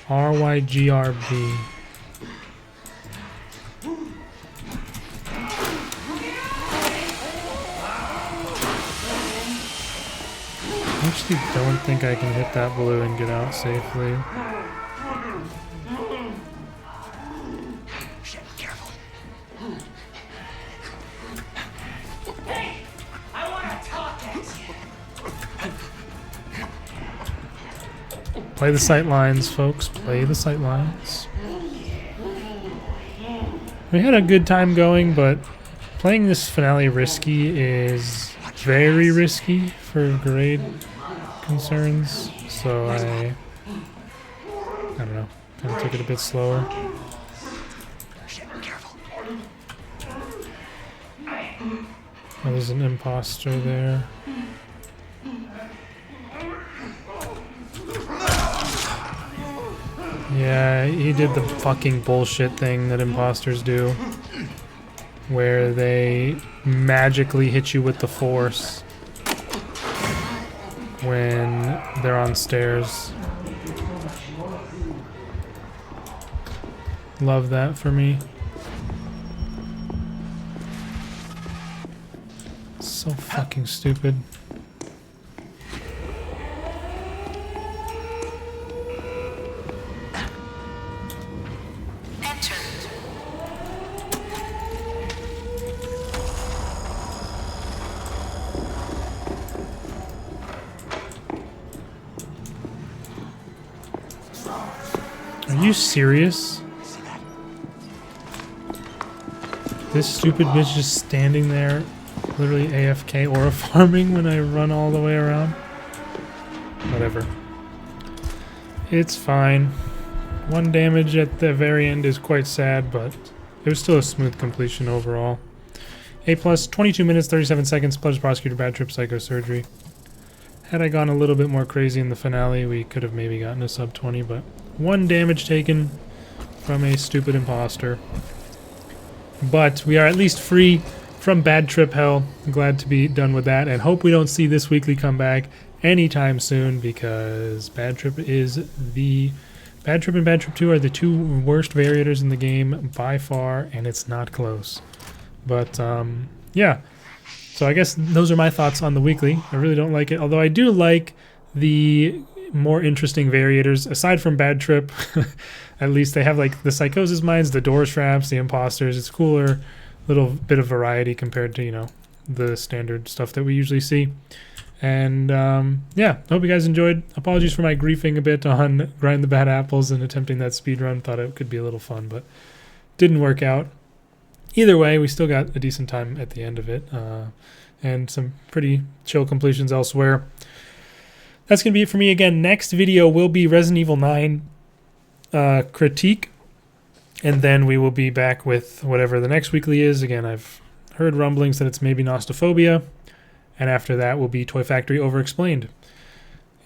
RYGRB. I actually don't think I can hit that blue and get out safely. Shit, careful. Hey! I want to talk at you. Play the sight lines, folks. Play the sight lines. We had a good time going, but playing this finale risky is very risky for grade concerns. So I don't know. Kind of took it a bit slower. Shit, careful. Oh, there's an imposter there. Yeah, he did the fucking bullshit thing that imposters do, where they magically hit you with the force when they're on stairs. Love that for me. So fucking stupid. Are you serious? This stupid bitch just standing there, literally AFK aura farming when I run all the way around? Whatever. It's fine. 1 damage at the very end is quite sad, but it was still a smooth completion overall. A+, 22 minutes, 37 seconds, plus Prosecutor, Bad Trip, Psycho Surgery. Had I gone a little bit more crazy in the finale, we could have maybe gotten a sub 20, but 1 damage taken from a stupid imposter. But we are at least free from Bad Trip Hell. I'm glad to be done with that, and hope we don't see this weekly come back anytime soon, because Bad Trip is the... Bad Trip and Bad Trip 2 are the 2 worst variators in the game by far, and it's not close. But, yeah. So I guess those are my thoughts on the weekly. I really don't like it, although I do like the more interesting variators. Aside from Bad Trip, at least they have like the Psychosis Mines, the Door Traps, the Imposters. It's cooler, little bit of variety compared to, you know, the standard stuff that we usually see. And yeah, hope you guys enjoyed. Apologies for my griefing a bit on Grind the Bad Apples and attempting that speed run. Thought it could be a little fun, but didn't work out. Either way, we still got a decent time at the end of it, and some pretty chill completions elsewhere. That's going to be it for me. Again, next video will be Resident Evil 9 critique, and then we will be back with whatever the next weekly is. Again, I've heard rumblings that it's maybe Nostophobia, and after that will be Toy Factory Overexplained.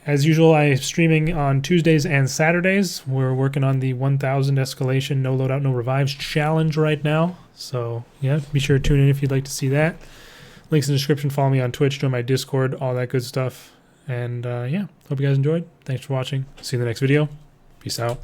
As usual, I'm streaming on Tuesdays and Saturdays. We're working on the 1000 Escalation No Loadout No Revives challenge right now. So, yeah, be sure to tune in if you'd like to see that. Links in the description. Follow me on Twitch, join my Discord, all that good stuff. And, yeah, hope you guys enjoyed. Thanks for watching. See you in the next video. Peace out.